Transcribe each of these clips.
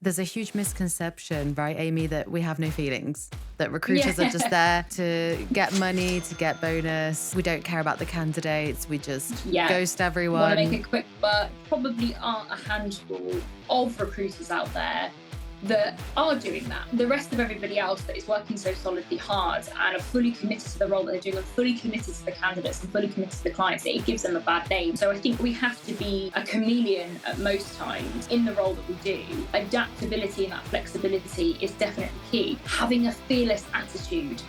There's a huge misconception, right, Amy, that we have no feelings, that recruiters are just Yeah. there to get money, to get bonus. We don't care about the candidates. We just Yeah. ghost Want to make everyone. it quick, but probably aren't a handful of recruiters out there that are doing that. The rest of everybody else that is working so solidly hard and are fully committed to the role that they're doing and fully committed to the candidates and fully committed to the clients, it gives them a bad name. So I think we have to be a chameleon at most times in the role that we do. Adaptability and that flexibility is definitely key. Having a fearless attitude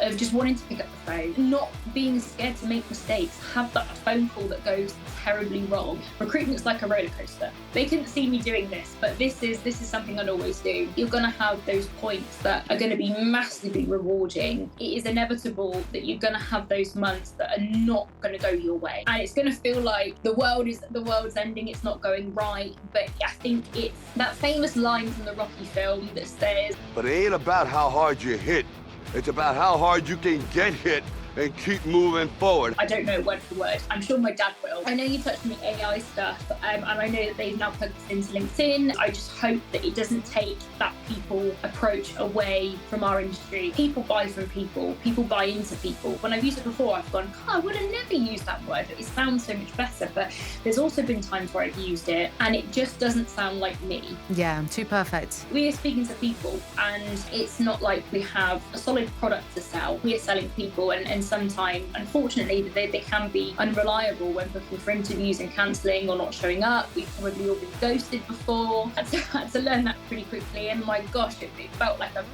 of just wanting to pick up the phone, not being scared to make mistakes, have that phone call that goes terribly wrong. Recruitment's like a roller coaster. They couldn't see me doing this, but this is something I'd always do. You're going to have those points that are going to be massively rewarding. It is inevitable that you're going to have those months that are not going to go your way, and it's going to feel like the world's ending. It's not going right. But I think it's that famous line from the Rocky film that says, "But it ain't about how hard you hit. It's about how hard you can get hit and keep moving forward." I don't know word for word. I'm sure my dad will. I know you touched on the AI stuff, and I know that they've now plugged this into LinkedIn. I just hope that it doesn't take that people approach away from our industry. People buy from people. People buy into people. When I've used it before, I've gone, I would have never used that word. It sounds so much better. But there's also been times where I've used it and it just doesn't sound like me. Yeah, too perfect. We are speaking to people, and it's not like we have a solid product to sell. We are selling people, and sometimes, unfortunately, they can be unreliable when booking for interviews and cancelling or not showing up. We've probably all been ghosted before. I had to learn that pretty quickly, and my gosh, it felt like a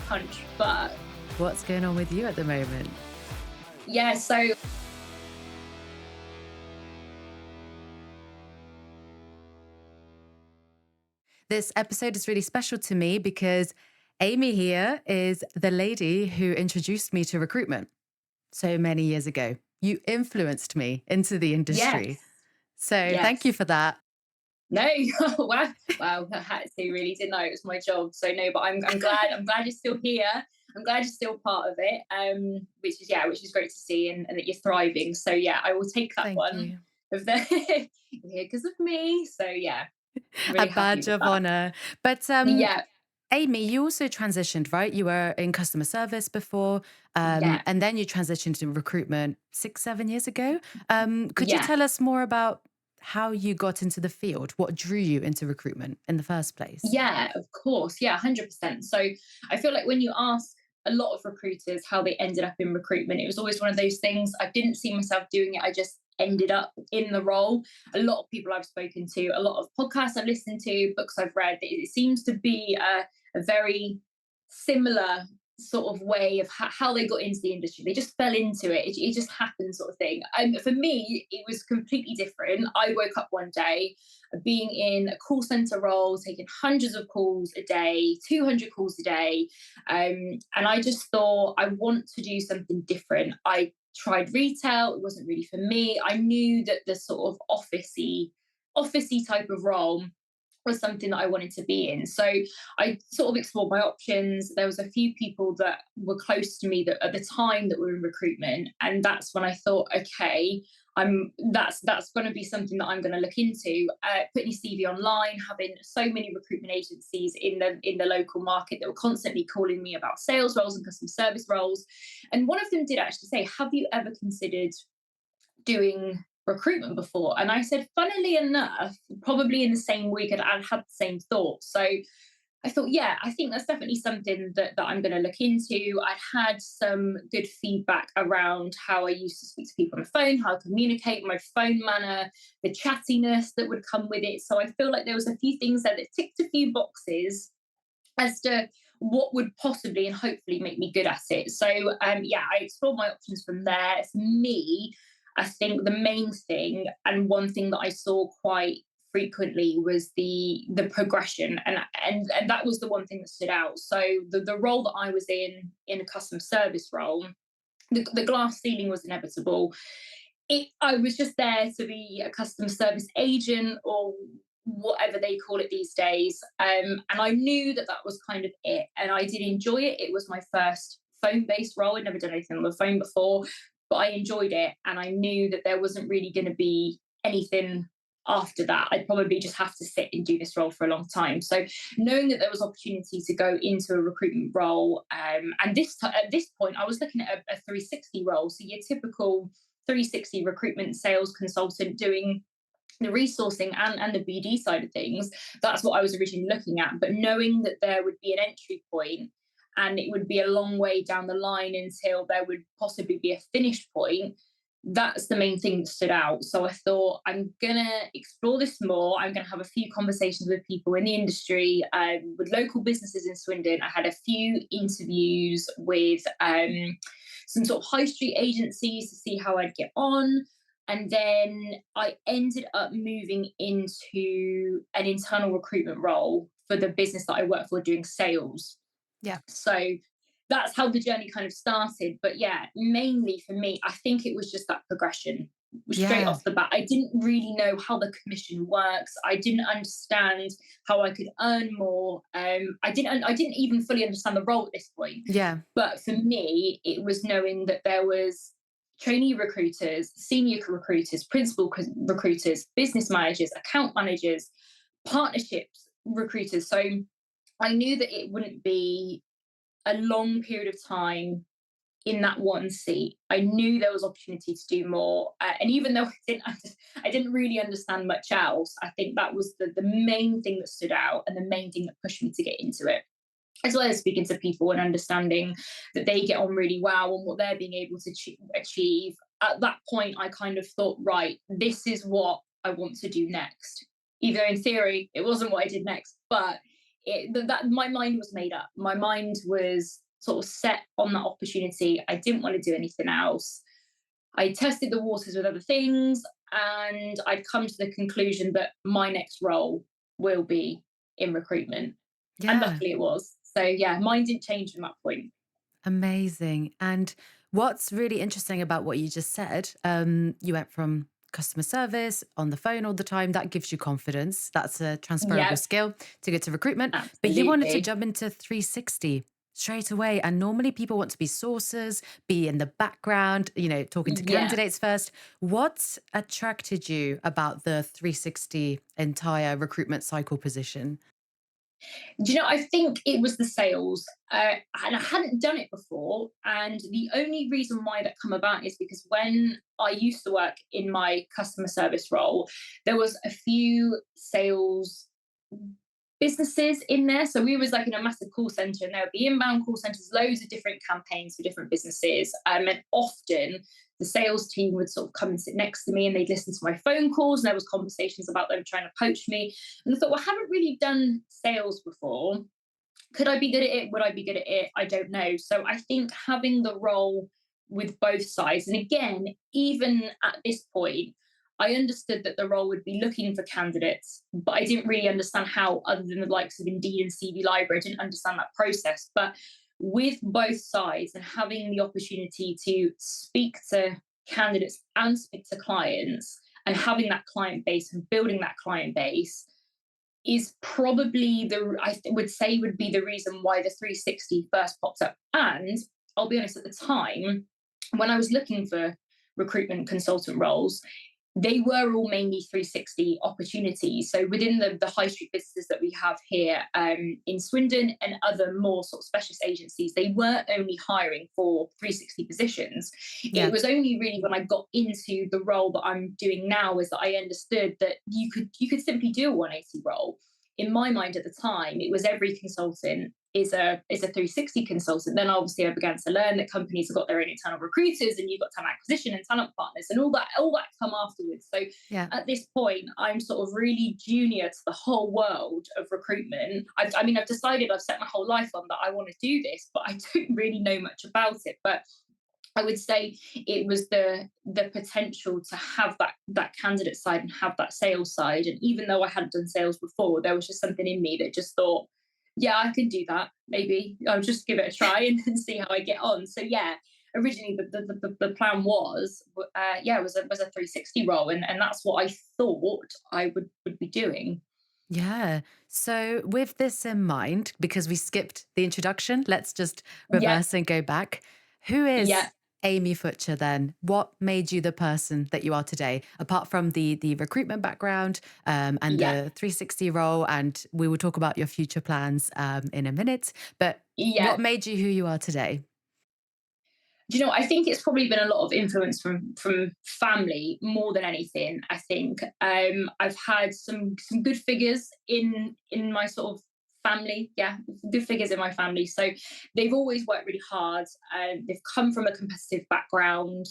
punch. But What's going on with you at the moment? yeah, so This episode is really special to me because Amy here is the lady who introduced me to recruitment so many years ago. You influenced me into the industry. yes, So thank you yes. for that. No, wow, I had to really, didn't I? It was my job. So no, but I'm glad. I'm glad you're still here. I'm glad you're still part of it. Which is great to see, and that you're thriving. So yeah, I will take that Thank one you. of the here because of me. So yeah, A really happy badge with of that. honor. But Yeah, Amy, you also transitioned, right? You were in customer service before, yeah, and then you transitioned to recruitment 6, 7 years ago. Could you yeah. tell us more about how you got into the field? What drew you into recruitment in the first place? Yeah, of course. Yeah, 100%. So I feel like when you ask a lot of recruiters how they ended up in recruitment, it was always one of those things. I didn't see myself doing it. I just ended up in the role. A lot of people I've spoken to, a lot of podcasts I've listened to, books I've read, it seems to be a very similar sort of way of how they got into the industry. They just fell into it. It just happened, sort of thing. And for me, it was completely different. I woke up one day being in a call center role, taking hundreds of calls a day, 200 calls a day. And I just thought, I want to do something different. I tried retail, it wasn't really for me. I knew that the sort of officey type of role was something that I wanted to be in. So I sort of explored my options. There was a few people that were close to me that at the time that were in recruitment, and that's when I thought, okay, that's going to be something that I'm going to look into. Putting your CV online, having so many recruitment agencies in the local market that were constantly calling me about sales roles and customer service roles, and one of them did actually say, "Have you ever considered doing recruitment before?" And I said, funnily enough, probably in the same week, I'd had the same thought. So I thought, yeah, I think that's definitely something that I'm going to look into. I'd had some good feedback around how I used to speak to people on the phone, how I communicate, my phone manner, the chattiness that would come with it. So I feel like there was a few things there that ticked a few boxes as to what would possibly and hopefully make me good at it. So yeah, I explored my options from there. For me, I think the main thing, and one thing that I saw quite frequently, was the progression, and that was the one thing that stood out. So the role that I was in a customer service role, the glass ceiling was inevitable. I was just there to be a customer service agent, or whatever they call it these days. And I knew that that was kind of it. And I did enjoy it. It was my first phone based role. I'd never done anything on the phone before, but I enjoyed it. And I knew that there wasn't really going to be anything after that, I'd probably just have to sit and do this role for a long time. So knowing that there was opportunity to go into a recruitment role, and at this point, I was looking at a 360 role. So your typical 360 recruitment sales consultant doing the resourcing and the BD side of things. That's what I was originally looking at. But knowing that there would be an entry point and it would be a long way down the line until there would possibly be a finish point, that's the main thing that stood out. So I thought, I'm going to explore this more. I'm going to have a few conversations with people in the industry, with local businesses in Swindon. I had a few interviews with some sort of high street agencies to see how I'd get on. And then I ended up moving into an internal recruitment role for the business that I work for doing sales. Yeah. So that's how the journey kind of started. But yeah, mainly for me, I think it was just that progression straight Yeah. off the bat. I didn't really know how the commission works. I didn't understand how I could earn more. I didn't even fully understand the role at this point. Yeah. But for me, it was knowing that there was trainee recruiters, senior recruiters, principal recruiters, business managers, account managers, partnerships recruiters. So I knew that it wouldn't be a long period of time in that one seat. I knew there was opportunity to do more. And even though I didn't really understand much else, I think that was the main thing that stood out and the main thing that pushed me to get into it, as well as speaking to people and understanding that they get on really well and what they're being able to achieve. At that point, I kind of thought, right, this is what I want to do next. Even though in theory, it wasn't what I did next, but that my mind was made up. My mind was sort of set on that opportunity. I didn't want to do anything else. I tested the waters with other things, and I'd come to the conclusion that my next role will be in recruitment. And Yeah. luckily it was. So yeah, mine didn't change from that point. Amazing. And what's really interesting about what you just said, you went from customer service on the phone all the time. That gives you confidence. That's a transferable Yep, skill to get to recruitment. But you wanted to absolutely. jump into 360 straight away. And normally people want to be sourcers, be in the background, talking to Yeah. candidates first. What attracted you about the 360 entire recruitment cycle position? Do you know, I think it was the sales. And I hadn't done it before. And the only reason why that come about is because when I used to work in my customer service role, there was a few sales businesses in there. So we was like in a massive call center, and there would be inbound call centers, loads of different campaigns for different businesses. And often the sales team would sort of come and sit next to me and they'd listen to my phone calls, and there was conversations about them trying to poach me. And I thought, well, I haven't really done sales before. Could I be good at it? Would I be good at it? I don't know. So I think having the role with both sides, and again, even at this point, I understood that the role would be looking for candidates, but I didn't really understand how, other than the likes of Indeed and CV Library. I didn't understand that process. But with both sides and having the opportunity to speak to candidates and speak to clients and having that client base and building that client base is probably would say would be the reason why the 360 first popped up. And I'll be honest, at the time, when I was looking for recruitment consultant roles, they were all mainly 360 opportunities. So within the high street businesses that we have here in Swindon and other more sort of specialist agencies, they weren't only hiring for 360 positions. Yeah. It was only really when I got into the role that I'm doing now is that I understood that you could simply do a 180 role. In my mind at the time, it was every consultant is a 360 consultant. Then obviously I began to learn that companies have got their own internal recruiters, and you've got talent acquisition and talent partners and all that come afterwards. So Yeah. at this point, I'm sort of really junior to the whole world of recruitment. I've decided, I've set my whole life on that I want to do this, but I don't really know much about it. But I would say it was the potential to have that candidate side and have that sales side. And even though I hadn't done sales before, there was just something in me that just thought, yeah, I can do that. Maybe I'll just give it a try and see how I get on. So yeah, originally the plan was, it was a 360 role, and that's what I thought I would be doing. Yeah. So, with this in mind, because we skipped the introduction, let's just Yeah, reverse and go back. Who is yeah. Amy Futcher, then, what made you the person that you are today? Apart from the recruitment background and Yeah, the 360 role, and we will talk about your future plans in a minute. But yeah. what made you who you are today? Do you know, I think it's probably been a lot of influence from family more than anything. I think I've had some good figures in my sort of family. Yeah, good figures in my family. So they've always worked really hard. They've come from a competitive background.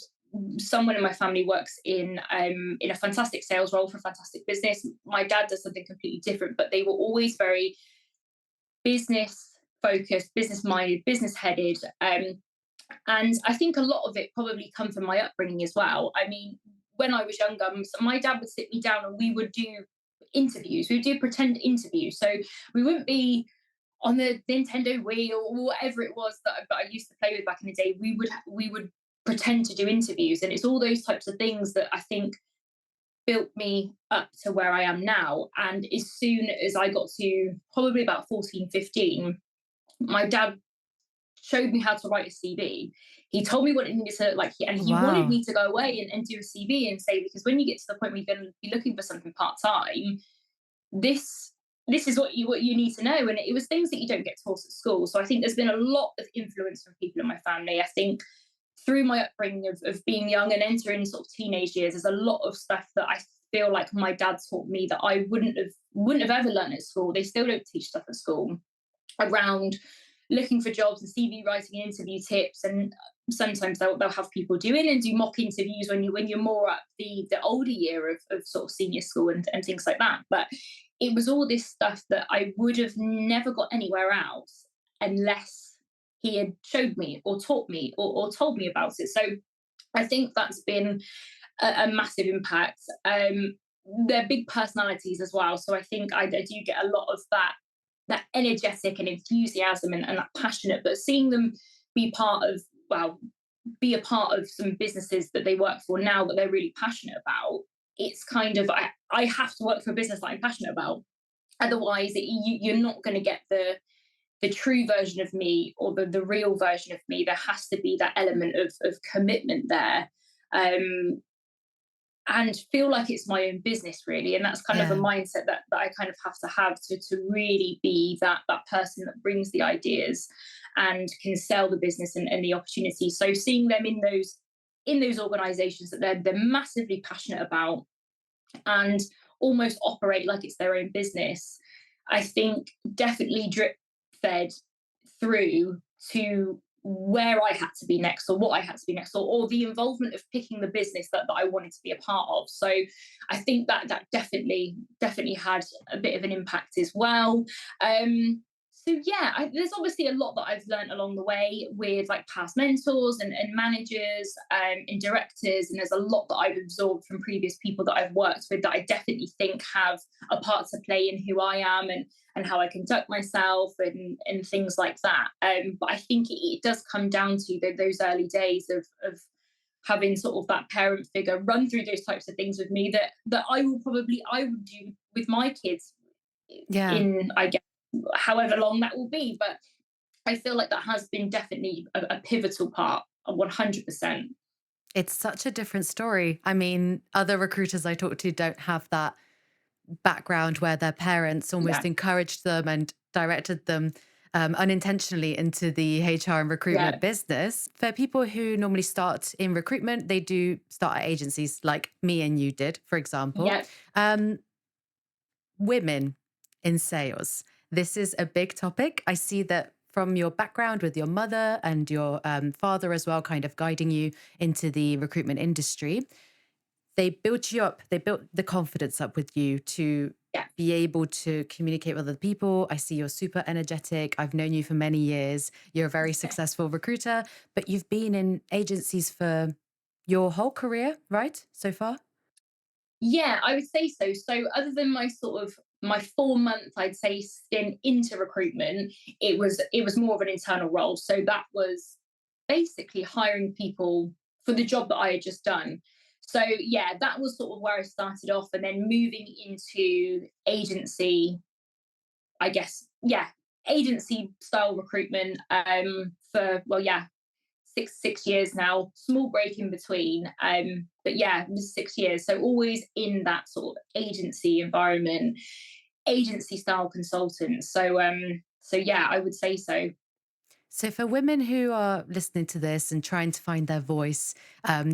Someone in my family works in a fantastic sales role for a fantastic business. My dad does something completely different, but they were always very business focused, business minded, business headed. And I think a lot of it probably come from my upbringing as well. I mean, when I was younger, my dad would sit me down and we would do interviews. We would do pretend interviews. So we wouldn't be on the Nintendo Wii or whatever it was that I used to play with back in the day. We would pretend to do interviews, and it's all those types of things that I think built me up to where I am now. And as soon as I got to probably about 14, 15, my dad showed me how to write a CV. He told me what it needed to look like, and he wanted Wow. me to go away and do a CV and say, because when you get to the point where you're going to be looking for something part time, this this is what you need to know. And it was things that you don't get taught at school. So I think there's been a lot of influence from people in my family. I think through my upbringing of being young and entering sort of teenage years, there's a lot of stuff that I feel like my dad taught me that I wouldn't have ever learned at school. They still don't teach stuff at school around looking for jobs and CV writing and interview tips. And sometimes they'll have people do in and do mock interviews when you're more at the older year of sort of senior school and things like that. But it was all this stuff that I would have never got anywhere else unless he had showed me or taught me or told me about it. So I think that's been a massive impact. They're big personalities as well. So I think I do get a lot of that energetic and enthusiasm and that passionate, but seeing them be part of, well, be a part of some businesses that they work for now that they're really passionate about, it's kind of, I have to work for a business that I'm passionate about. Otherwise, you're not going to get the true version of me or the real version of me. There has to be that element of commitment there. And feel like it's my own business really, and that's kind of a Yeah. mindset that I kind of have to really be that person that brings the ideas and can sell the business and the opportunity. So seeing them in those organizations that they're massively passionate about and almost operate like it's their own business, I think definitely drip fed through to where I had to be next or what I had to be next, or the involvement of picking the business that I wanted to be a part of. So I think that definitely had a bit of an impact as well. So yeah, there's obviously a lot that I've learned along the way with like past mentors and managers and directors, and there's a lot that I've absorbed from previous people that I've worked with that I definitely think have a part to play in who I am and how I conduct myself and things like that. But I think it does come down to those early days of having sort of that parent figure run through those types of things with me that I would do with my kids Yeah. in, I guess, however long that will be. But I feel like that has been definitely a pivotal part, 100%. It's such a different story. I mean, other recruiters I talk to don't have that background where their parents Yeah, almost encouraged them and directed them unintentionally into the HR and yeah, recruitment business. For people who normally start in recruitment, they do start at agencies like me and you did, for example. yeah. Um, Women in sales. This is a big topic. I see that from your background with your mother and your father as well, kind of guiding you into the recruitment industry. They built you up, they built the confidence up with you to Yeah. be able to communicate with other people. I see you're super energetic. I've known you for many years. You're a very successful recruiter, but you've been in agencies for your whole career, right? So far? Yeah, I would say so. So other than my 4 month, I'd say, stint into recruitment, it was more of an internal role. So that was basically hiring people for the job that I had just done. So yeah, that was sort of where I started off, and then moving into agency, I guess, yeah, agency style recruitment for, well, yeah, six years now. Small break in between, but yeah, it was 6 years. So always in that sort of agency environment, agency style consultant. So yeah, I would say so. So, for women who are listening to this and trying to find their voice,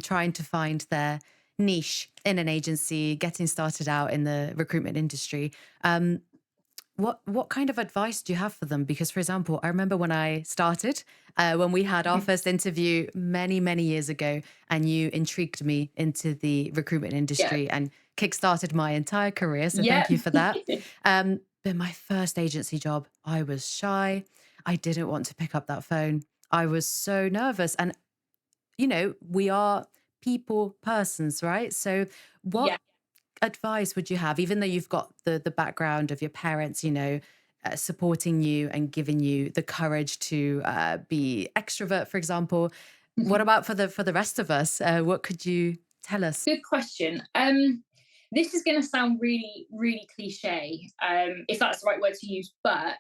trying to find their niche in an agency, getting started out in the recruitment industry, um, what kind of advice do you have for them? Because, for example, I remember when I started, when we had our first interview many years ago, and you intrigued me into the recruitment Yeah, industry and kickstarted my entire career. So, yeah, thank you for that. But my first agency job, I was shy. I didn't want to pick up that phone. I was so nervous. And, we are people persons, right? So, what yeah. advice would you have, even though you've got the background of your parents, supporting you and giving you the courage to be extrovert, for example? What about for the rest of us? What could you tell us? Good question. This is going to sound really cliche, if that's the right word to use. But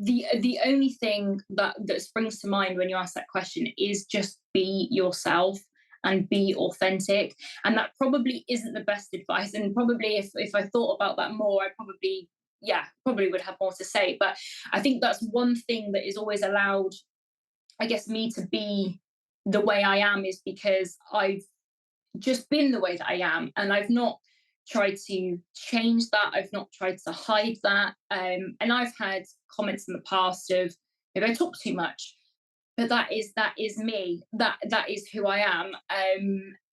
the only thing that springs to mind when you ask that question is just be yourself and be authentic. And that probably isn't the best advice. And probably if I thought about that more, I probably probably would have more to say. But I think that's one thing that is always allowed, I guess, me to be the way I am, is because I've just been the way that I am, and I've not tried to change that. I've not tried to hide that. And I've had comments in the past of, maybe I talk too much, but that is me. That is who I am.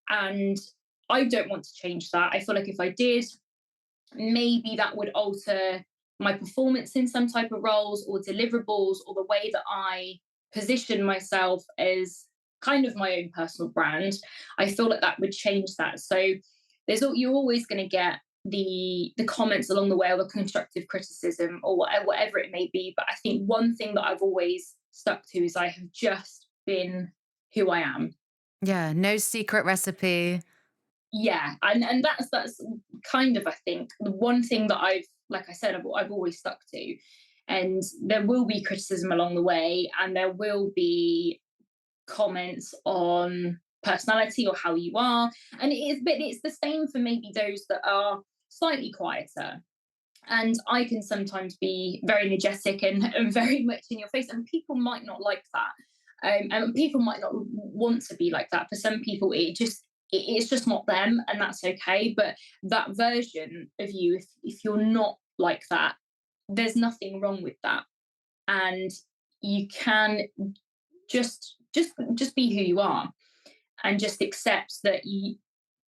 And I don't want to change that. I feel like if I did, maybe that would alter my performance in some type of roles or deliverables, or the way that I position myself as kind of my own personal brand. I feel like that would change that. So you're always going to get the comments along the way, or the constructive criticism, or whatever it may be. But I think one thing that I've always stuck to is I have just been who I am. Yeah, no secret recipe. Yeah, and that's kind of, I think, the one thing that like I said, I've always stuck to. And there will be criticism along the way, and there will be comments on personality or how you are. And it's the same for maybe those that are slightly quieter. And I can sometimes be very energetic and very much in your face, and people might not like that. And people might not want to be like that. For some people, it's just not them, and that's okay. But that version of you, if you're not like that, there's nothing wrong with that. And you can just be who you are, and just accept that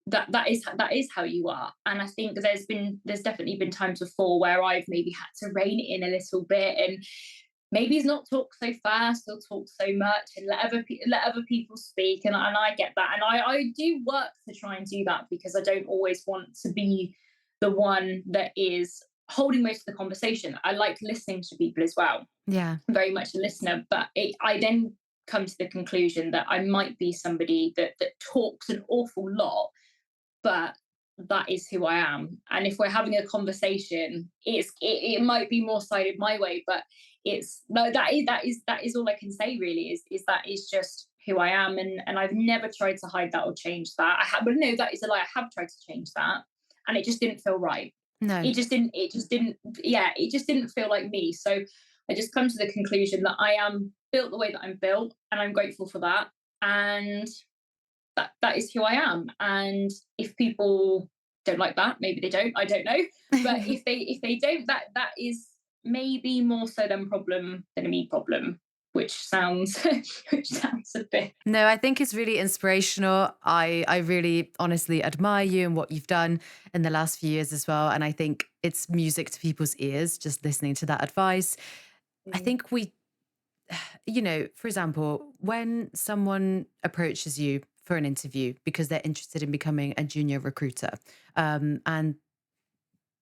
that is how you are. And I think there's definitely been times before where I've maybe had to rein it in a little bit, and maybe it's not talk so fast or talk so much, and let other people speak. And I get that, and I do work to try and do that, because I don't always want to be the one that is holding most of the conversation. I like listening to people as well. Yeah. I'm very much a listener, but I then come to the conclusion that I might be somebody that talks an awful lot, but that is who I am. And if we're having a conversation, it might be more sided my way, but it's no, that is all I can say really, is that is just who I am. And I've never tried to hide that or change that. But no, that is a lie. I have tried to change that, and it just didn't feel right. No. It just didn't feel like me. So I just come to the conclusion that I am built the way that I'm built, and I'm grateful for that. And that is who I am. And if people don't like that, maybe they don't. I don't know. But if they don't, that is maybe more so them problem than a me problem, which sounds which sounds a bit. No, I think it's really inspirational. I really honestly admire you and what you've done in the last few years as well. And I think it's music to people's ears just listening to that advice. I think for example, when someone approaches you for an interview because they're interested in becoming a junior recruiter, and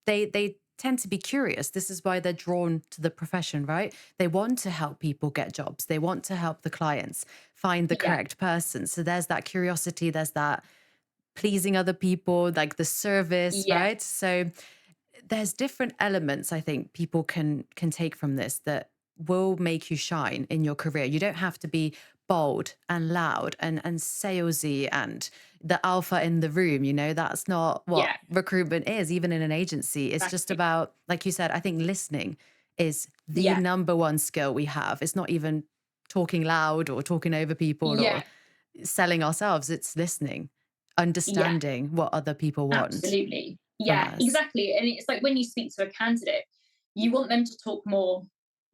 they tend to be curious. This is why they're drawn to the profession, right? They want to help people get jobs. They want to help the clients find the Yeah, correct person. So there's that curiosity, there's that pleasing other people, like the service, yeah, right? So there's different elements I think people can take from this that will make you shine in your career. You don't have to be bold and loud and salesy and the alpha in the room. That's not what Yeah, recruitment is, even in an agency. It's just exactly. about, like you said, I think listening is the Yeah, number one skill we have. It's not even talking loud or talking over people or yeah, selling ourselves. It's listening, yeah, understanding what other people want absolutely. from Yeah, us. exactly. And it's like when you speak to a candidate, you want them to talk more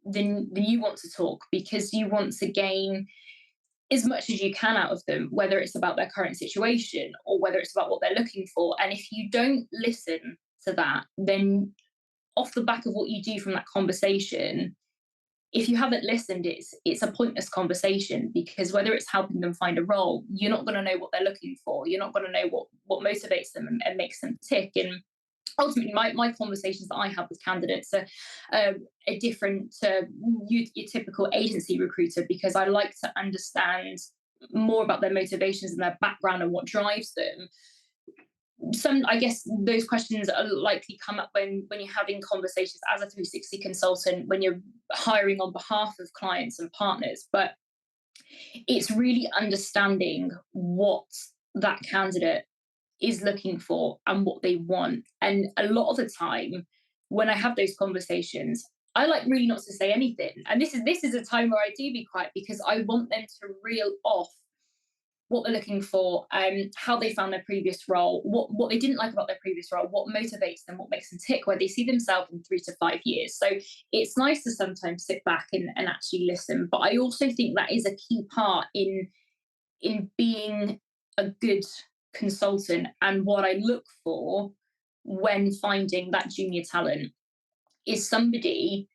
than you want to talk, because you want to gain as much as you can out of them, whether it's about their current situation or whether it's about what they're looking for. And if you don't listen to that, then off the back of what you do from that conversation, if you haven't listened, it's a pointless conversation, because whether it's helping them find a role, you're not going to know what they're looking for. You're not going to know what motivates them and makes them tick. And ultimately, my conversations that I have with candidates are different to your typical agency recruiter, because I like to understand more about their motivations and their background and what drives them. I guess those questions are likely come up when you're having conversations as a 360 consultant, when you're hiring on behalf of clients and partners. But it's really understanding what that candidate is looking for and what they want. And a lot of the time, when I have those conversations, I like really not to say anything. And this is a time where I do be quiet, because I want them to reel off what they're looking for, how they found their previous role, what they didn't like about their previous role, what motivates them, what makes them tick, where they see themselves in 3 to 5 years. So it's nice to sometimes sit back and actually listen. But I also think that is a key part in being a good consultant. And what I look for when finding that junior talent is somebody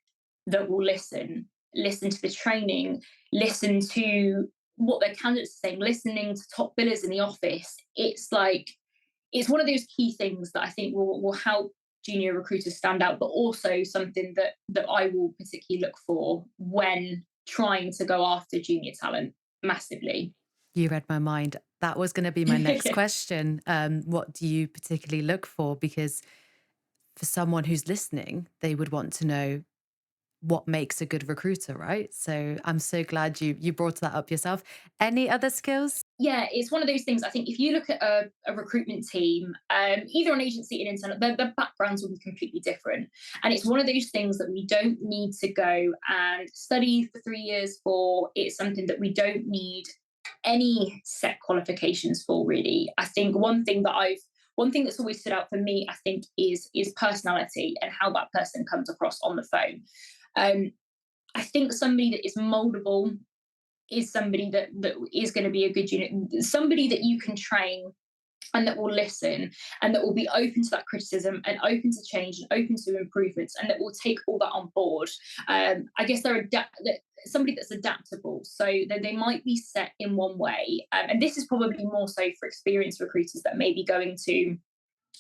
that will listen to the training, listen to what their candidates are saying, listening to top billers in the office. It's one of those key things that I think will help junior recruiters stand out, but also something that I will particularly look for when trying to go after junior talent massively. You read my mind. That was going to be my next question. What do you particularly look for? Because for someone who's listening, they would want to know what makes a good recruiter, right? So I'm so glad you brought that up yourself. Any other skills? Yeah, it's one of those things. I think if you look at a recruitment team, either an agency and internal, their backgrounds will be completely different. And it's one of those things that we don't need to go and study for 3 years for. It's something that we don't need any set qualifications for, really. I think one thing that's always stood out for me, I think, is personality and how that person comes across on the phone. Um, I think somebody that is moldable is somebody that is going to be a good unit, somebody that you can train and that will listen and that will be open to that criticism and open to change and open to improvements and that will take all that on board. I guess somebody that's adaptable, so that they might be set in one way, and this is probably more so for experienced recruiters that may be going to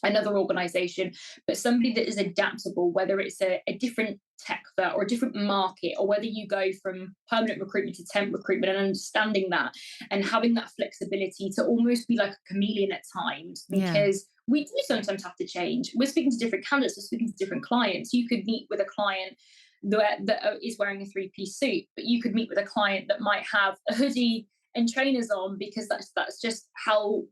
another organization, but somebody that is adaptable, whether it's a different sector or a different market, or whether you go from permanent recruitment to temp recruitment, and understanding that and having that flexibility to almost be like a chameleon at times, Yeah. because we do sometimes have to change. We're speaking to different candidates, we're speaking to different clients. You could meet with a client that is wearing a three-piece suit, but you could meet with a client that might have a hoodie and trainers on, because that's just how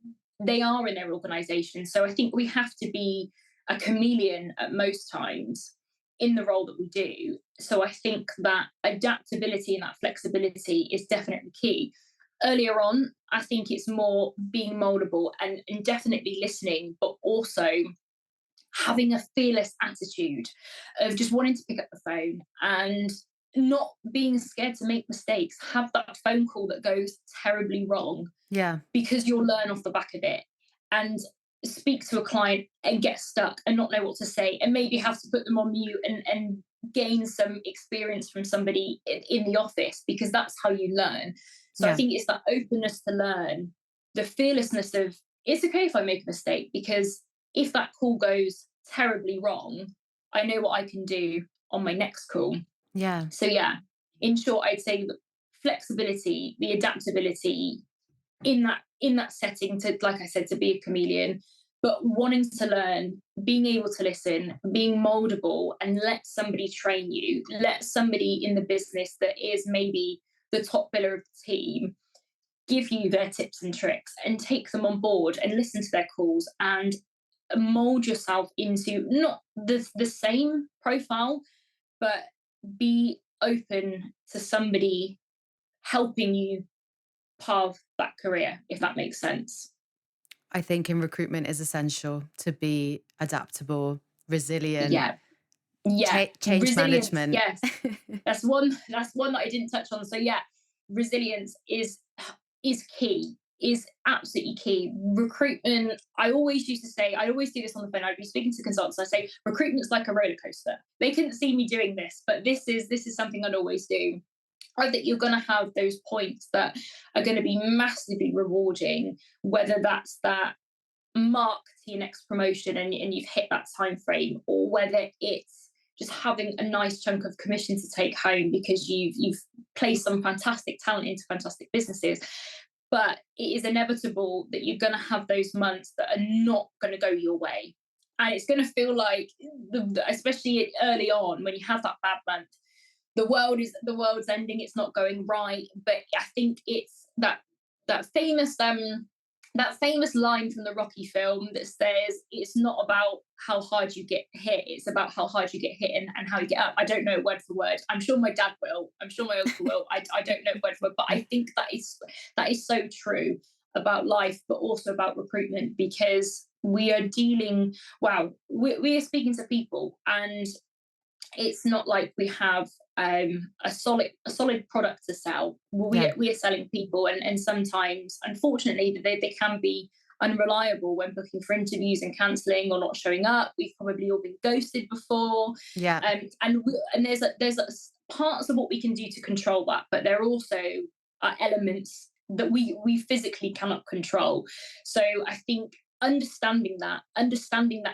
they are in their organization. So I think we have to be a chameleon at most times in the role that we do. So I think that adaptability and that flexibility is definitely key. Earlier on, I think it's more being moldable and definitely listening, but also having a fearless attitude of just wanting to pick up the phone and not being scared to make mistakes. Have that phone call that goes terribly wrong, Yeah. because you'll learn off the back of it. And speak to a client and get stuck and not know what to say, and maybe have to put them on mute and gain some experience from somebody in the office, because that's how you learn. So I Yeah. think it's that openness to learn, the fearlessness of, it's okay if I make a mistake, because if that call goes terribly wrong, I know what I can do on my next call. Yeah. So yeah, in short, I'd say the flexibility, the adaptability in that setting, to, like I said, to be a chameleon, but wanting to learn, being able to listen, being moldable, and let somebody train you, let somebody in the business that is maybe the top biller of the team, give you their tips and tricks and take them on board and listen to their calls and mold yourself into not the same profile, but be open to somebody helping you path that career, if that makes sense. I think in recruitment is essential to be adaptable, resilient, Yeah. Yeah. change Resilience, management. yes. That's one that I didn't touch on. So yeah, resilience is key, is absolutely key. Recruitment, I always used to say, I always do this on the phone. I'd be speaking to consultants, I say recruitment's like a roller coaster. They couldn't see me doing this, but this is something I'd always do. I think you're going to have those points that are going to be massively rewarding, whether that's that mark to your next promotion and you've hit that time frame, or whether it's just having a nice chunk of commission to take home because you've placed some fantastic talent into fantastic businesses. But it is inevitable that you're going to have those months that are not going to go your way, and it's going to feel like, especially early on when you have that bad month, the world's ending, it's not going right. But I think it's that famous line from the Rocky film that says it's not about how hard you get hit, it's about how hard you get hit and how you get up. I don't know it word for word. I'm sure my dad will. I'm sure my uncle will. I don't know it word for word, but I think that is so true about life, but also about recruitment, because we are dealing. Wow, we are speaking to people, and it's not like we have a solid product to sell. Yeah. We are selling people, and sometimes, unfortunately, they can be unreliable when booking for interviews and cancelling or not showing up. We've probably all been ghosted before, Yeah. and there's parts of what we can do to control that, but there also are elements that we physically cannot control. So I think understanding that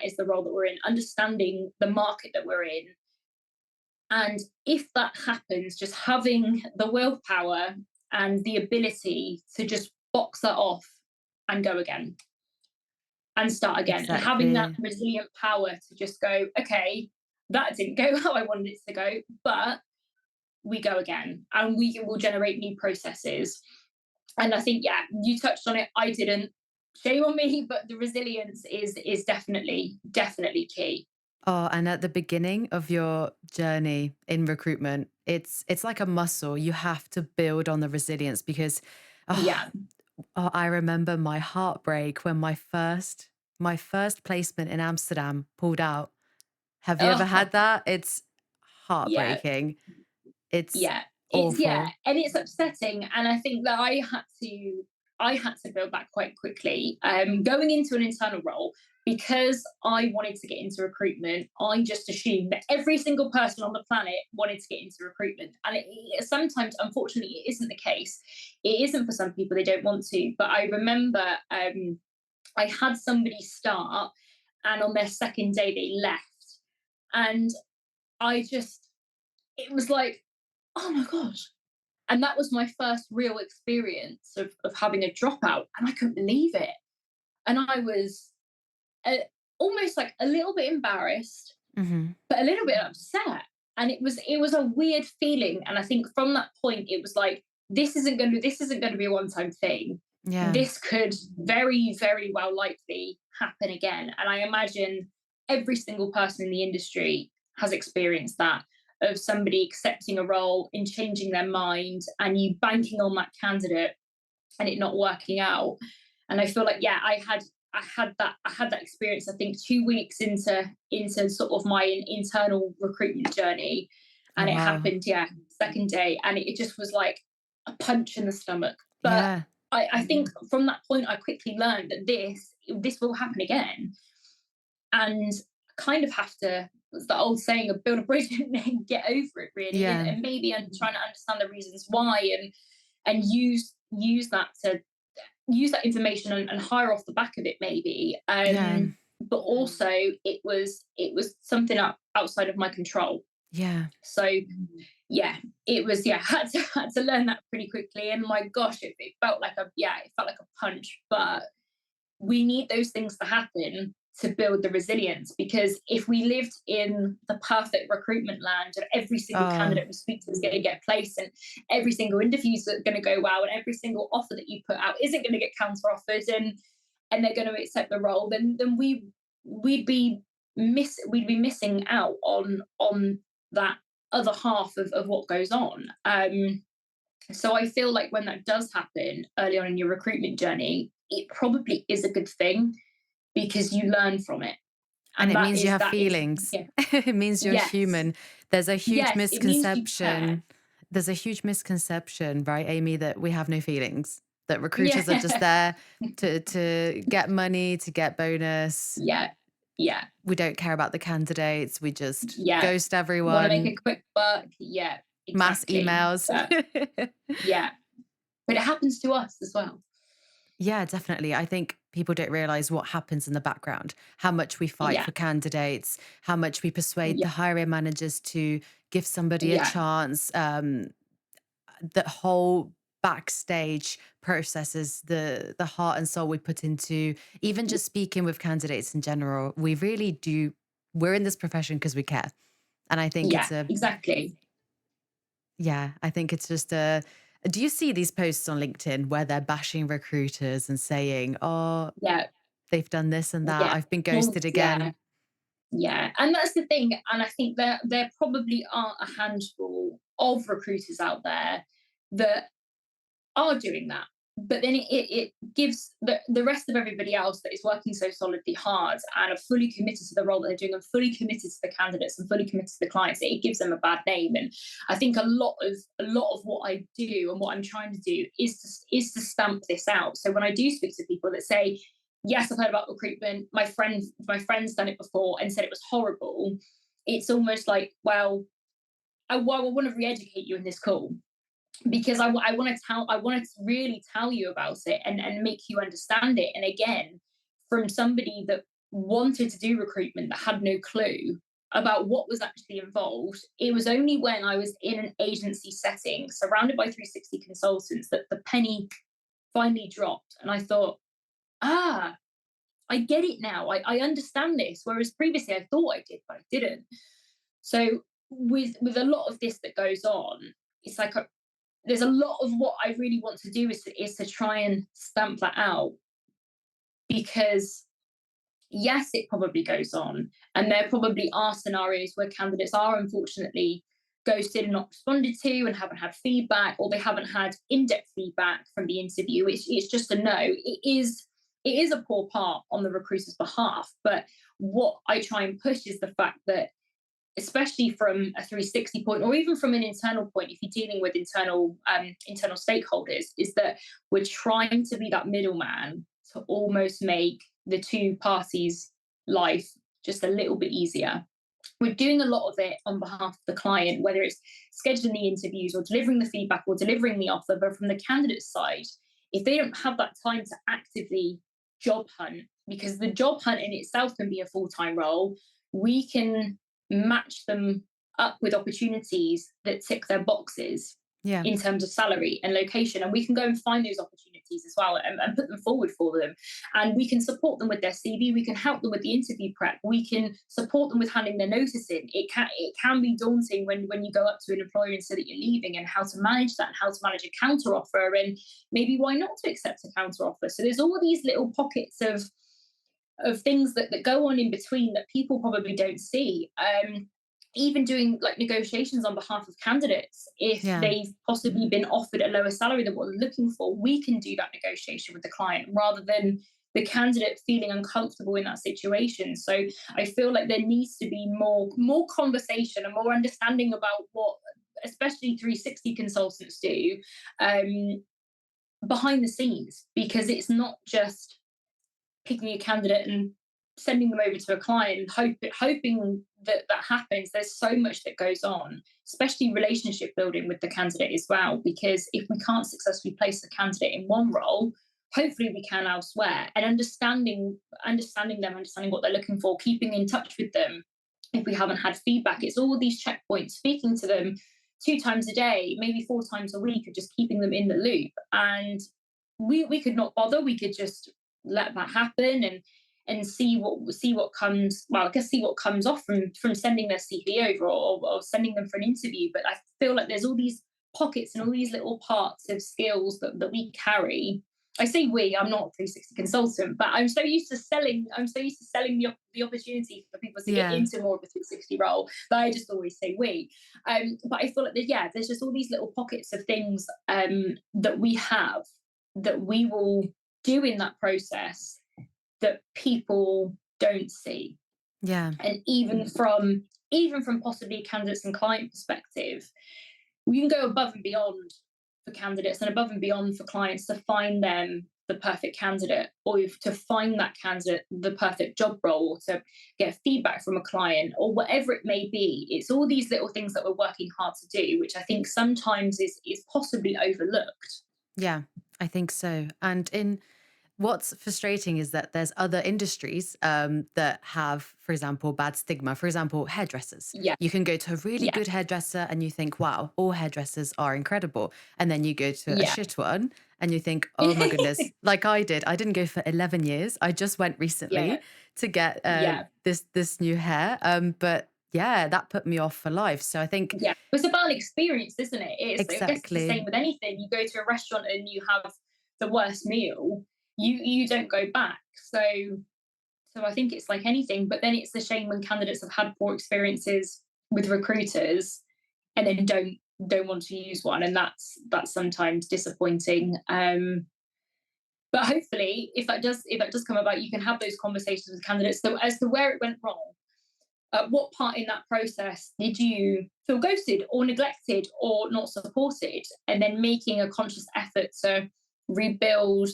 is the role that we're in, understanding the market that we're in. And if that happens, just having the willpower and the ability to just box that off and go again and start again, and having that Exactly. resilient power to just go, okay, that didn't go how I wanted it to go, but we go again and we will generate new processes. And I think, yeah, you touched on it. I didn't. Shame on me, but the resilience is definitely key. Oh, and at the beginning of your journey in recruitment, it's like a muscle. You have to build on the resilience because oh, Yeah. I remember my heartbreak when my first placement in Amsterdam pulled out. Have you ever Oh, had that? It's yeah. heartbreaking. It's Yeah, awful. and it's upsetting. And I think that I had to build that quite quickly. Going into an internal role, because I wanted to get into recruitment, I just assumed that every single person on the planet wanted to get into recruitment. And sometimes, unfortunately, it isn't the case. It isn't for some people, they don't want to. But I remember I had somebody start, and on their second day, they left. And it was like, oh my gosh. And that was my first real experience of having a dropout. And I couldn't believe it. And I was uh, almost like a little bit embarrassed, Hmm. but a little bit upset. And it was a weird feeling. And I think from that point, it was like, this isn't going to be a one-time thing. Yeah. This could very, very well likely happen again. And I imagine every single person in the industry has experienced that, of somebody accepting a role and changing their mind and you banking on that candidate and it not working out. And I feel like, yeah, I had that experience, I think 2 weeks into sort of my internal recruitment journey. Oh, And it wow. happened, yeah, second day. And it just was like a punch in the stomach. But Yeah. I think from that point I quickly learned that this will happen again. And kind of have to, it's the old saying of build a bridge and get over it, really. and, Yeah. and maybe I'm trying to understand the reasons why, and use that information and hire off the back of it, maybe. Yeah. But also it was something outside of my control. Yeah. So yeah, it was, yeah, had to learn that pretty quickly. And my gosh, it felt like a punch. But we need those things to happen to build the resilience. Because if we lived in the perfect recruitment land and every single Oh, candidate we speak to is going to get placed and every single interview is going to go well and every single offer that you put out isn't going to get counter offered and they're going to accept the role, then we'd be missing out on that other half of what goes on. So I feel like when that does happen early on in your recruitment journey, it probably is a good thing because you learn from it. and And it that means you is have that is feelings. yeah. It means you're Yes. human. There's a huge Yes, it means you care. misconception. There's a huge misconception, right, Amy, that we have no feelings, that recruiters are just Yeah. there to get money, to get bonus. Yeah. Yeah. We don't care about the candidates. We just Yeah. ghost Want to make a everyone, quick buck? Yeah, mass exactly. emails. But yeah. But it happens to us as well. Yeah, definitely. I think people don't realize what happens in the background, how much we fight Yeah. for candidates, how much we persuade Yeah. the hiring managers to give somebody a Yeah. chance. The whole backstage processes, the heart and soul we put into even just speaking with candidates in general. We really do. We're in this profession because we care. And I think Yeah. it's a, Exactly. yeah, I think it's just a, do you see these posts on LinkedIn where they're bashing recruiters and saying, oh, Yeah. they've done this and that, Yeah. I've been Well, ghosted yeah. again? Yeah, and that's the thing. And I think there probably are a handful of recruiters out there that are doing that. But then it gives the rest of everybody else that is working so solidly hard and are fully committed to the role that they're doing and fully committed to the candidates and fully committed to the clients, it gives them a bad name. And I think a lot of what I do and what I'm trying to do is to stamp this out. So when I do speak to people that say, yes, I've heard about recruitment, my friend's done it before and said it was horrible, it's almost like, well, I want to re-educate you in this call because I want to really tell you about it and make you understand it. And again, from somebody that wanted to do recruitment that had no clue about what was actually involved, it was only when I was in an agency setting surrounded by 360 consultants that the penny finally dropped. And I thought, ah, I get it now. I understand this. Whereas previously I thought I did, but I didn't. So with a lot of this that goes on, it's like there's a lot of what I really want to do is to try and stamp that out because yes, it probably goes on, and there probably are scenarios where candidates are unfortunately ghosted and not responded to and haven't had feedback or they haven't had in-depth feedback from the interview. It's just a no. It is a poor part on the recruiter's behalf, but what I try and push is the fact that especially from a 360 point or even from an internal point, if you're dealing with internal stakeholders, is that we're trying to be that middleman to almost make the two parties life just a little bit easier. We're doing a lot of it on behalf of the client, whether it's scheduling the interviews or delivering the feedback or delivering the offer. But from the candidate side, if they don't have that time to actively job hunt, because the job hunt in itself can be a full-time role, we can match them up with opportunities that tick their boxes Yeah. in terms of salary and location. And we can go and find those opportunities as well and put them forward for them. And we can support them with their CV. We can help them with the interview prep. We can support them with handing their notice in. It can be daunting when you go up to an employer and say that you're leaving and how to manage that and how to manage a counter offer and maybe why not to accept a counter offer. So there's all these little pockets of things that go on in between that people probably don't see. Even doing like negotiations on behalf of candidates, if Yeah. they've possibly been offered a lower salary than what they're looking for, we can do that negotiation with the client rather than the candidate feeling uncomfortable in that situation. So I feel like there needs to be more conversation and more understanding about what especially 360 consultants do behind the scenes, because it's not just picking a candidate and sending them over to a client and hoping that happens. There's so much that goes on, especially relationship building with the candidate as well, because if we can't successfully place the candidate in one role, hopefully we can elsewhere. And understanding them, understanding what they're looking for, keeping in touch with them if we haven't had feedback. It's all these checkpoints, speaking to them 2 times a day, maybe 4 times a week, of just keeping them in the loop. And we could not bother. We could just let that happen. and see what comes, well, I guess see what comes off from sending their CV over, or sending them for an interview. But I feel like there's all these pockets and all these little parts of skills that we carry. I say we, I'm not a 360 consultant, but I'm so used to selling the opportunity for people to get Yeah. into more of a 360 role, that I just always say we. But I feel like there's just all these little pockets of things that we have, that we will do in that process, that people don't see. Yeah. And even from possibly candidates and client perspective, we can go above and beyond for candidates and above and beyond for clients to find them the perfect candidate, or to find that candidate the perfect job role, or to get feedback from a client, or whatever it may be. It's all these little things that we're working hard to do, which I think sometimes is possibly overlooked. Yeah, I think so. And in what's frustrating is that there's other industries that have, for example, bad stigma. For example, hairdressers. Yeah, You can go to a really yeah, good hairdresser and you think, wow, all hairdressers are incredible. And then you go to a yeah. shit one and you think, oh my goodness, like I did. I didn't go for 11 years. I just went Yeah, recently to get yeah, this new hair. But yeah, that put me off for life. So I think yeah. It's about an experience, isn't it? I guess it's the exactly. same with anything. You go to a restaurant and you have the worst meal, you don't go back. So I think it's like anything, but then it's a shame when candidates have had poor experiences with recruiters and then don't want to use one, and that's sometimes disappointing. But hopefully, if that does come about, you can have those conversations with candidates, so as to where it went wrong. What part in that process did you feel ghosted or neglected or not supported? And then making a conscious effort to rebuild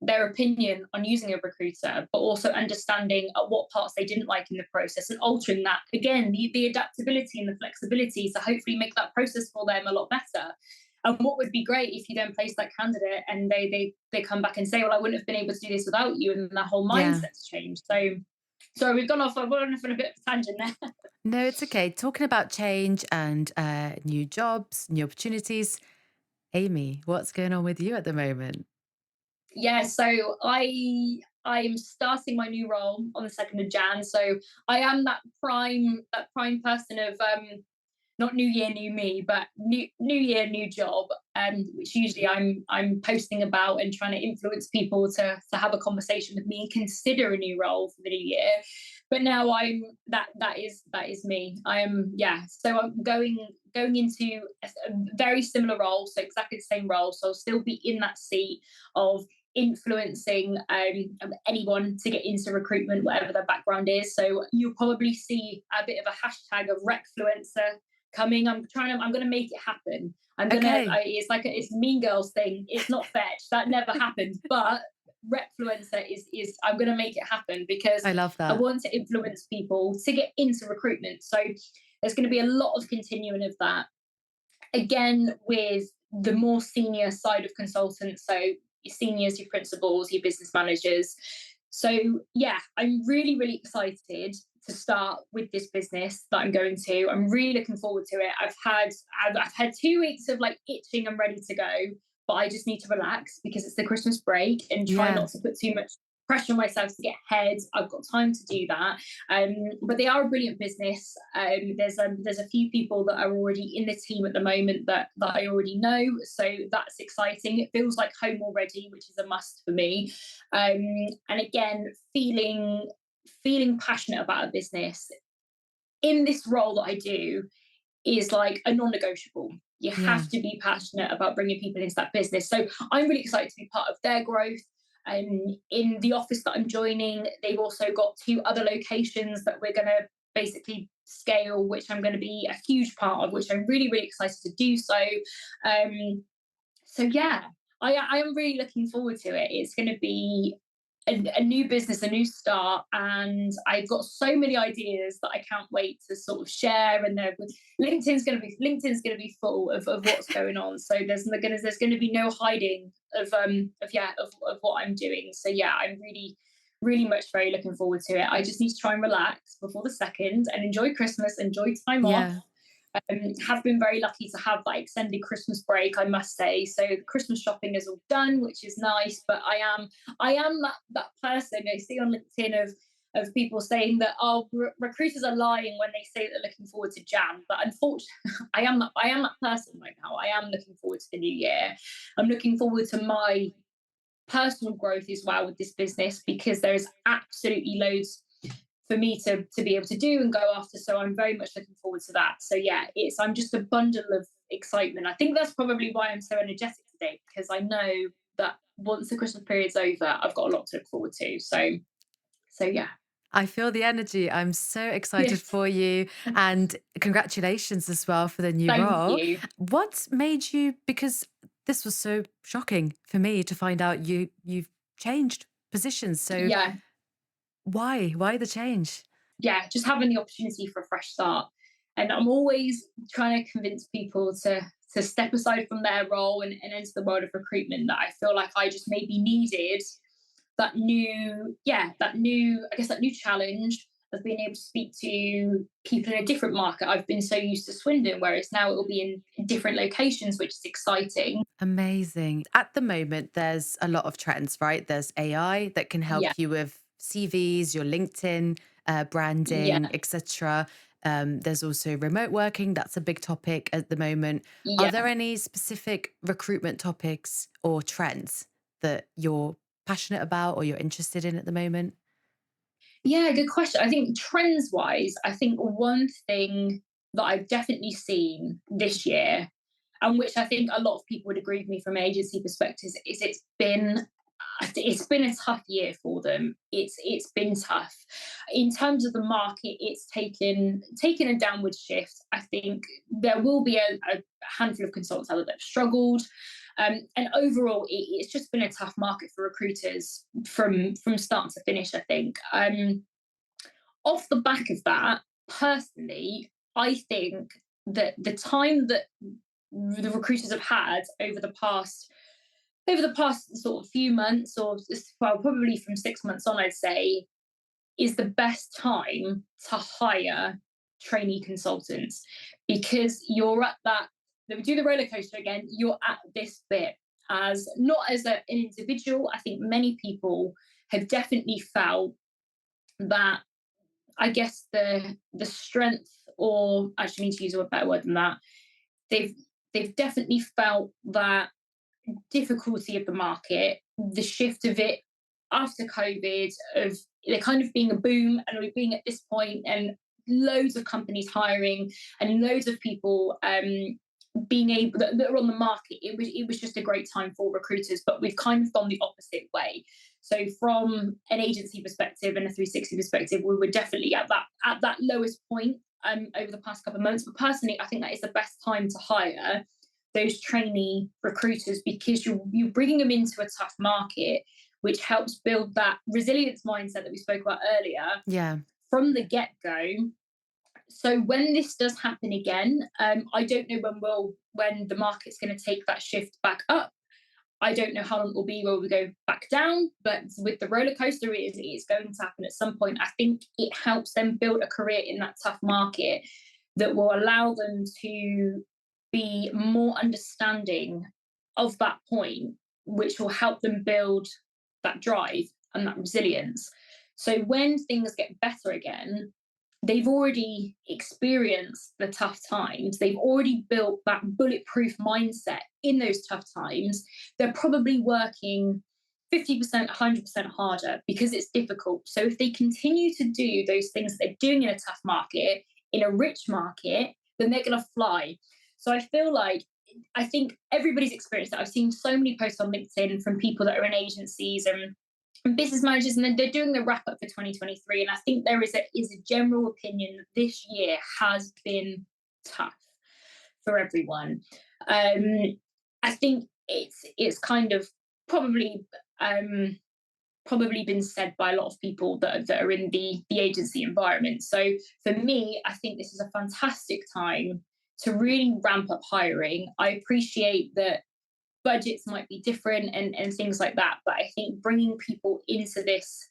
their opinion on using a recruiter, but also understanding at what parts they didn't like in the process and altering that. Again, the adaptability and the flexibility to hopefully make that process for them a lot better. And what would be great if you then place that candidate and they come back and say, well, I wouldn't have been able to do this without you, and that whole Yeah. mindset's changed. So sorry, I've gone off on a bit of a tangent there. No, it's okay. Talking about change and new jobs, new opportunities. Amy, what's going on with you at the moment? Yeah, so I am starting my new role on the 2nd of Jan. So I am that prime person of not new year, new me, but new year, new job. Which usually I'm posting about and trying to influence people to have a conversation with me and consider a new role for the new year. But now that is me. I am, yeah. So I'm going into a very similar role, so exactly the same role. So I'll still be in that seat of influencing anyone to get into recruitment, whatever their background is. So you'll probably see a bit of a hashtag of Recfluencer coming. I'm gonna make it happen. Okay, It's Mean Girls thing. It's not fetch. That never happened. But Repfluencer is I'm gonna make it happen, because I love I that. want to influence people to get into recruitment. So there's going to be a lot of continuing of that. Again, with the more senior side of consultants, so your seniors, your principals, your business managers. So yeah, I'm really, really excited to start with this business that I'm going to. I'm really looking forward to it. I've had 2 weeks of like itching and ready to go, but I just need to relax because it's the Christmas break, and try Yeah, not to put too much pressure on myself to get ahead. I've got time to do that. But they are a brilliant business. There's a few people that are already in the team at the moment that I already know, so that's exciting. It feels like home already, which is a must for me. And again, feeling passionate about a business in this role that I do is like a non-negotiable. You yeah, have to be passionate about bringing people into that business. So I'm really excited to be part of their growth. In the office that I'm joining, they've also got 2 other locations that we're going to basically scale, which I'm going to be a huge part of, which I'm really, really excited to do so. So yeah, I am really looking forward to it. It's going to be a new business, a new start, and I've got so many ideas that I can't wait to sort of share. And LinkedIn's going to be full of what's going on. So there's going to be no hiding of what I'm doing. So yeah, I'm really, really much very looking forward to it. I just need to try and relax before the 2nd and enjoy Christmas, enjoy time off, yeah. Have been very lucky to have that extended Christmas break, I must say. So Christmas shopping is all done, which is nice. But I am that person I see on LinkedIn of people saying that recruiters are lying when they say they're looking forward to Jan. But unfortunately, I am that person right now. I am looking forward to the new year. I'm looking forward to my personal growth as well with this business, because there's absolutely loads for me to be able to do and go after. So I'm very much looking forward to that. So yeah, I'm just a bundle of excitement. I think that's probably why I'm so energetic today, because I know that once the Christmas period's over, I've got a lot to look forward to. So yeah. I feel the energy. I'm so excited Yes. for you, and congratulations as well for the new Thank role. you. What made you, because this was so shocking for me to find out you've changed positions. So Yeah. why the change? Yeah, just having the opportunity for a fresh start. And I'm always trying to convince people to step aside from their role and enter the world of recruitment, that I feel like I just maybe needed that new challenge of being able to speak to people in a different market. I've been so used to Swindon, whereas now it will be in different locations, which is exciting. Amazing. At the moment, there's a lot of trends, right? There's AI that can help Yeah, you with CVs, your LinkedIn, yeah, branding, etc. There's also remote working. That's a big topic at the moment. Are yeah. there any specific recruitment topics or trends that you're passionate about or you're interested in at the moment? Yeah, good question. I think trends wise, I think one thing that I've definitely seen this year, and which I think a lot of people would agree with me from an agency perspective, is it's been a tough year for them. It's been tough in terms of the market. It's taken a downward shift. I think there will be a handful of consultants out there that have struggled. And overall, it's just been a tough market for recruiters from start to finish, I think. Off the back of that, personally, I think that the time that the recruiters have had over the past sort of few months, or well, probably from 6 months on, I'd say, is the best time to hire trainee consultants, because you're at that, we do the roller coaster again, you're at this bit as not as an individual. I think many people have definitely felt that, I guess, the strength, or I actually need to use a better word than that, they've they've definitely felt that difficulty of the market, the shift of it after COVID, of there kind of being a boom and we're being at this point, and loads of companies hiring and loads of people being able that are on the market. It was just a great time for recruiters, but we've kind of gone the opposite way. So from an agency perspective and a 360 perspective, we were definitely at that lowest point over the past couple of months. But personally, I think that is the best time to hire those trainee recruiters, because you're bringing them into a tough market, which helps build that resilience mindset that we spoke about earlier Yeah. from the get-go. So when this does happen again, I don't know when the market's going to take that shift back up. I don't know how long it will be where we go back down, but with the roller coaster, it's going to happen at some point. I think it helps them build a career in that tough market that will allow them to be more understanding of that point, which will help them build that drive and that resilience. So when things get better again, they've already experienced the tough times. They've already built that bulletproof mindset in those tough times. They're probably working 50%, 100% harder because it's difficult. So if they continue to do those things that they're doing in a tough market, in a rich market, then they're going to fly. So I think everybody's experienced that. I've seen so many posts on LinkedIn from people that are in agencies and business managers, and then they're doing the wrap up for 2023. And I think there is a general opinion that this year has been tough for everyone. I think it's kind of probably been said by a lot of people that are in the agency environment. So for me, I think this is a fantastic time to really ramp up hiring. I appreciate that budgets might be different and things like that, but I think bringing people into this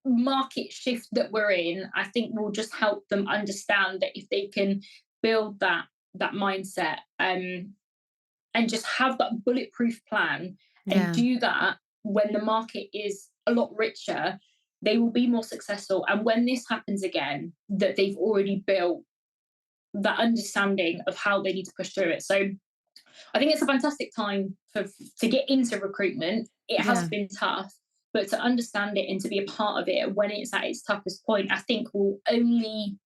market shift that we're in, I think will just help them understand that if they can build that mindset, and just have that bulletproof plan and Yeah. do that when the market is a lot richer, they will be more successful. And when this happens again, that they've already built that understanding of how they need to push through it. So I think it's a fantastic time to get into recruitment. It has Yeah. been tough, but to understand it and to be a part of it when it's at its toughest point, I think will only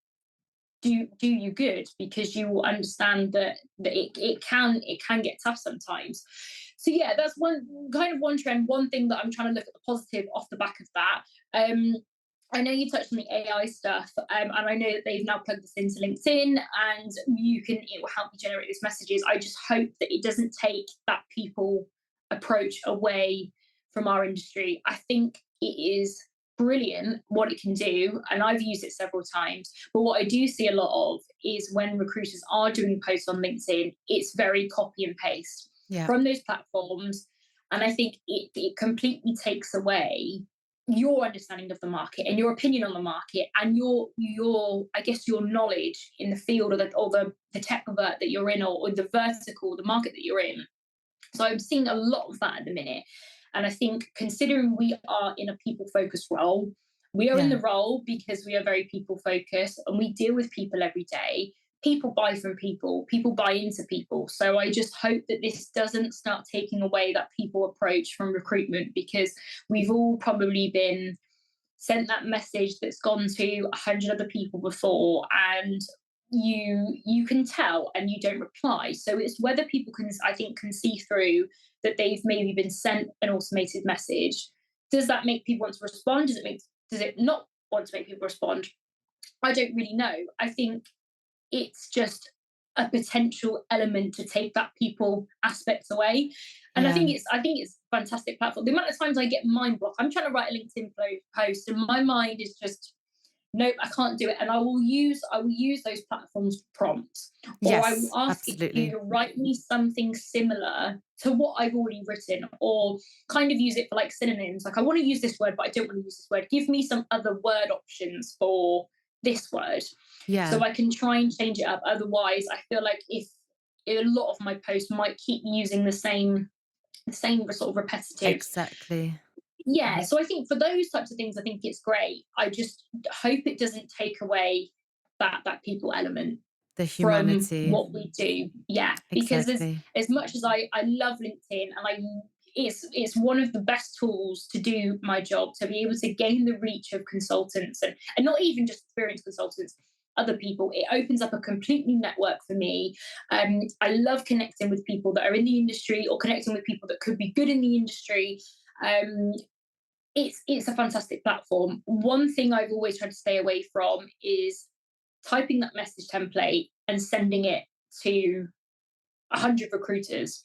do you good, because you will understand that it can get tough sometimes. So yeah, that's one trend, one thing that I'm trying to look at the positive off the back of that. um I know you touched on the AI stuff, and I know that they've now plugged this into LinkedIn, and it will help you generate these messages. I just hope that it doesn't take that people approach away from our industry. I think it is brilliant what it can do, and I've used it several times. But what I do see a lot of is when recruiters are doing posts on LinkedIn, it's very copy and paste Yeah. from those platforms. And I think it completely takes away your understanding of the market and your opinion on the market, and your I guess your knowledge in the field, or the tech vert that you're in, or the vertical, the market that you're in. So I'm seeing a lot of that at the minute. And I think, considering we are in a people focused role, we are in Yeah. the role because we are very people focused and we deal with people every day. People buy from people, people buy into people. So I just hope that this doesn't start taking away that people approach from recruitment, because we've all probably been sent that message that's gone to 100 other people before, and you can tell and you don't reply. So it's whether people can, I think, can see through that they've maybe been sent an automated message. Does that make people want to respond? Does it not want to make people respond? I don't really know. I think it's just a potential element to take that people aspect away. And I Yeah. think it's a fantastic platform. The amount of times I get mind block, I'm trying to write a LinkedIn post and my mind is just, nope, I can't do it. And I will use those platforms prompts, or I will Yes, ask it absolutely. to write me something similar to what I've already written, or kind of use it for like synonyms. Like, I want to use this word, but I don't want to use this word. Give me some other word options for this word, so Yeah, I can try and change it up. Otherwise, I feel like if a lot of my posts might keep using the same sort of repetitive. exactly. Yeah, so I think for those types of things, I think it's great. I just hope it doesn't take away that people element The from humanity. what we do. Yeah, because Exactly. as much as I love LinkedIn, and it's one of the best tools to do my job, to be able to gain the reach of consultants, and not even just experienced consultants, other people. It opens up a complete new network for me. I love connecting with people that are in the industry, or connecting with people that could be good in the industry. Um, it's a fantastic platform. One thing I've always tried to stay away from is typing that message template and sending it to 100 recruiters,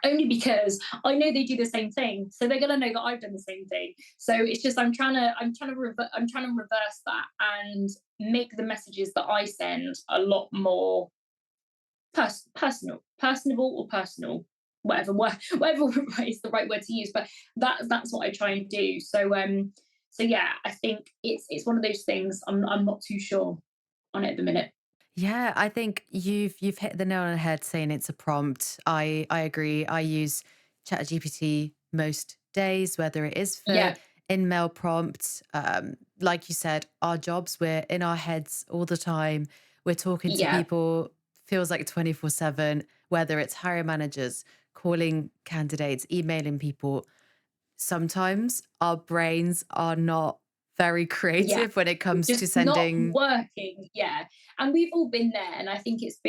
only because I know they do the same thing, so they're going to know that I've done the same thing. So it's just, I'm trying to reverse that and make the messages that I send a lot more personable, or personal, whatever is the right word to use. But that's what I try and do. So yeah, I think it's one of those things. I'm not too sure on it at the minute. Yeah, I think you've hit the nail on the head saying it's a prompt. I agree. I use ChatGPT most days, whether it is for Yeah, in-mail prompts. Like you said, our jobs, we're in our heads all the time. We're talking to yeah, people, feels like 24/7, whether it's hiring managers, calling candidates, emailing people. Sometimes our brains are not very yeah. creative when it comes to Just not sending. working. Yeah, and we've all been there, and I think it's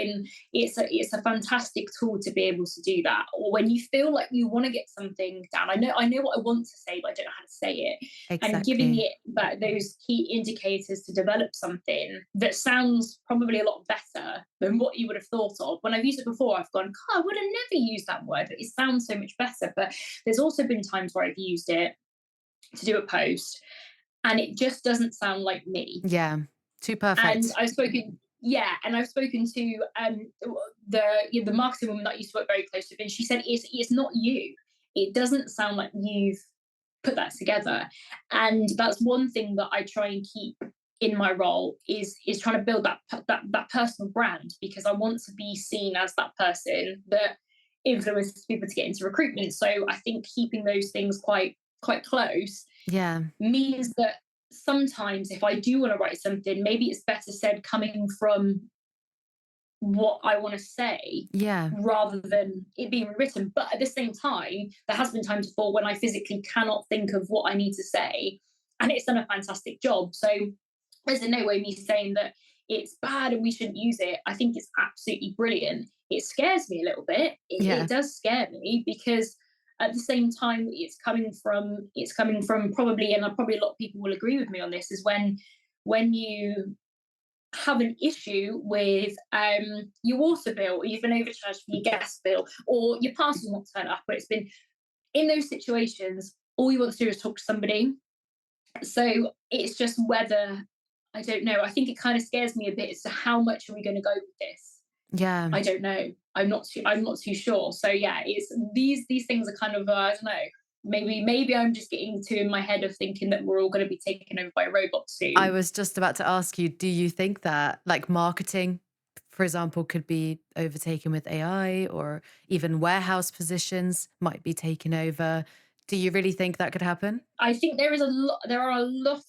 a fantastic tool to be able to do that. Or when you feel like you want to get something down, I know what I want to say, but I don't know how to say it. And giving Exactly. it those key indicators to develop something that sounds probably a lot better than what you would have thought of. When I've used it before, I've gone, God, I would have never used that word, but it sounds so much better. But there's also been times where I've used it to do a post, and it just doesn't sound like me. Yeah, too And perfect. I've spoken to the marketing woman that I used to work very close with, and she said it's not you. It doesn't sound like you've put that together. And that's one thing that I try and keep in my role is trying to build that personal brand, because I want to be seen as that person that influences people to get into recruitment. So I think keeping those things quite close Yeah. means that sometimes if I do want to write something, maybe it's better said coming from what I want to say Yeah. rather than it being written. But at the same time, there has been times before when I physically cannot think of what I need to say, and it's done a fantastic job. So there's in no way me saying that it's bad and we shouldn't use it. I think it's absolutely brilliant. It scares me a little bit. It Yeah. does scare me, because at the same time it's coming from probably, and probably a lot of people will agree with me on this, is when you have an issue with your water bill, or you've been overcharged for your gas bill, or your parcel's not turned up, but it's been, in those situations, all you want to do is talk to somebody. So it's just whether, I don't know. I think it kind of scares me a bit as to how much are we going to go with this. Yeah. I don't know. I'm not too sure. So yeah, it's these things are kind of I don't know. Maybe I'm just getting too in my head of thinking that we're all going to be taken over by robots I soon. was just about to ask you, do you think that like marketing, for example, could be overtaken with AI, or even warehouse positions might be taken over? Do you really think that could happen? I think there are a lot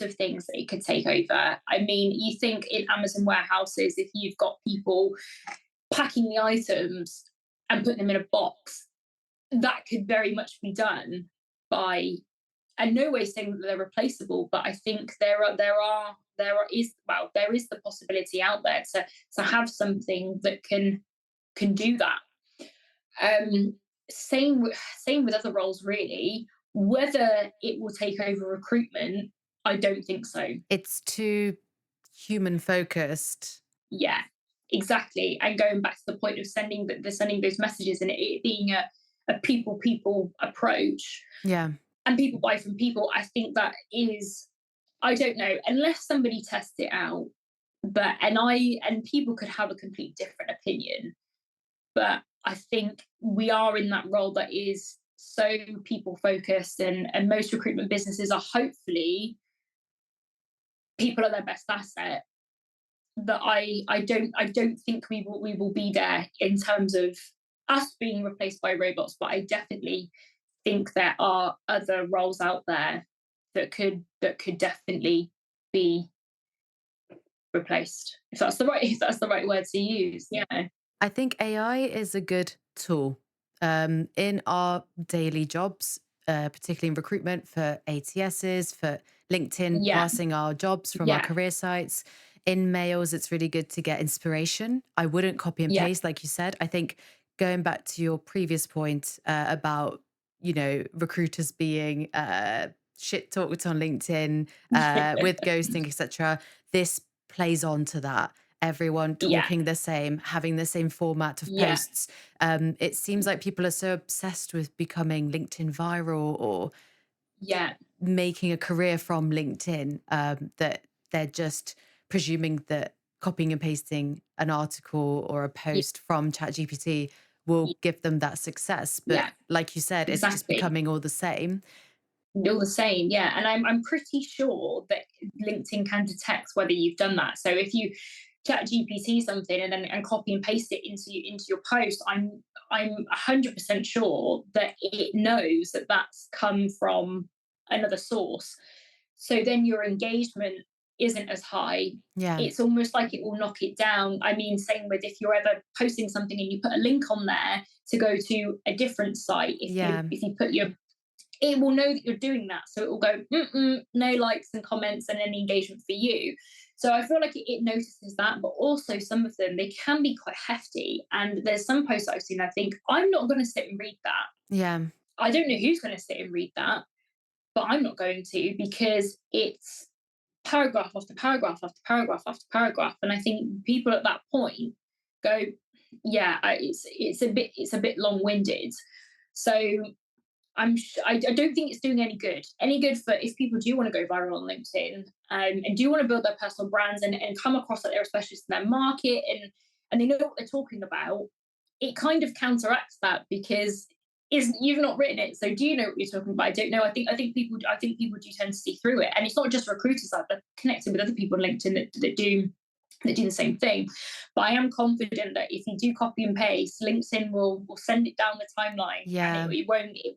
of things that it could take over. I mean, you think in Amazon warehouses, if you've got people packing the items and putting them in a box, that could very much be done by, and no way saying that they're replaceable, but I think there is the possibility out there to have something that can do that. Um, same with other roles, really. Whether it will take over recruitment, I don't think so. It's too human focused. Yeah, exactly. And going back to the point of sending those messages, and it being a people approach, Yeah. and people buy from people, I think that is, I don't know, unless somebody tests it out. But and people could have a complete different opinion. But I think we are in that role that is so people focused, and most recruitment businesses are, hopefully, people are their best asset. That I don't think we will be there in terms of us being replaced by robots, but I definitely think there are other roles out there that could definitely be replaced. If that's the right word to use. Yeah. I think AI is a good tool in our daily jobs, particularly in recruitment for ATSs, for LinkedIn, Yeah. passing our jobs from our Yeah. career sites. In mails, it's really good to get inspiration. I wouldn't copy and Yeah. paste, like you said. I think going back to your previous point about, recruiters being shit talked on LinkedIn with ghosting, etc. This plays on to that, everyone Yeah. talking the same, having the same format of Yeah. posts. It seems like people are so obsessed with becoming LinkedIn viral or Yeah. making a career from LinkedIn, that they're just presuming that copying and pasting an article or a Yeah. post from ChatGPT will give them that success. But Yeah. like you said, it's just Exactly. becoming all the same. All the same, yeah. And I'm pretty sure that LinkedIn can detect whether you've done that. So if you chat GPT something and copy and paste it into your post, I'm 100% sure that it knows that that's come from another source. So then your engagement isn't as high. Yeah. It's almost like it will knock it down. I mean, same with if you're ever posting something and you put a link on there to go to a different site. If you Yeah. if you put your it will know that you're doing that. So it will go, no likes and comments and any engagement for you. So I feel like it notices that, but also some of them, they can be quite hefty. And there's some posts that I've seen, I think, I'm not going to sit and read that. Yeah. I don't know who's going to sit and read that, but I'm not going to, because it's paragraph after paragraph after paragraph after paragraph. And I think people at that point go, yeah, it's a bit long-winded. So I don't think it's doing any good. Any good for if people do want to go viral on LinkedIn, and do want to build their personal brands, and come across like they're a specialist in their market, and they know what they're talking about. It kind of counteracts that, because is you've not written it, so do you know what you're talking about? I don't know. I think people do tend to see through it, and it's not just recruiters. I've connected with other people on LinkedIn that do the same thing. But I am confident that if you do copy and paste, LinkedIn will send it down the timeline, and Yeah. it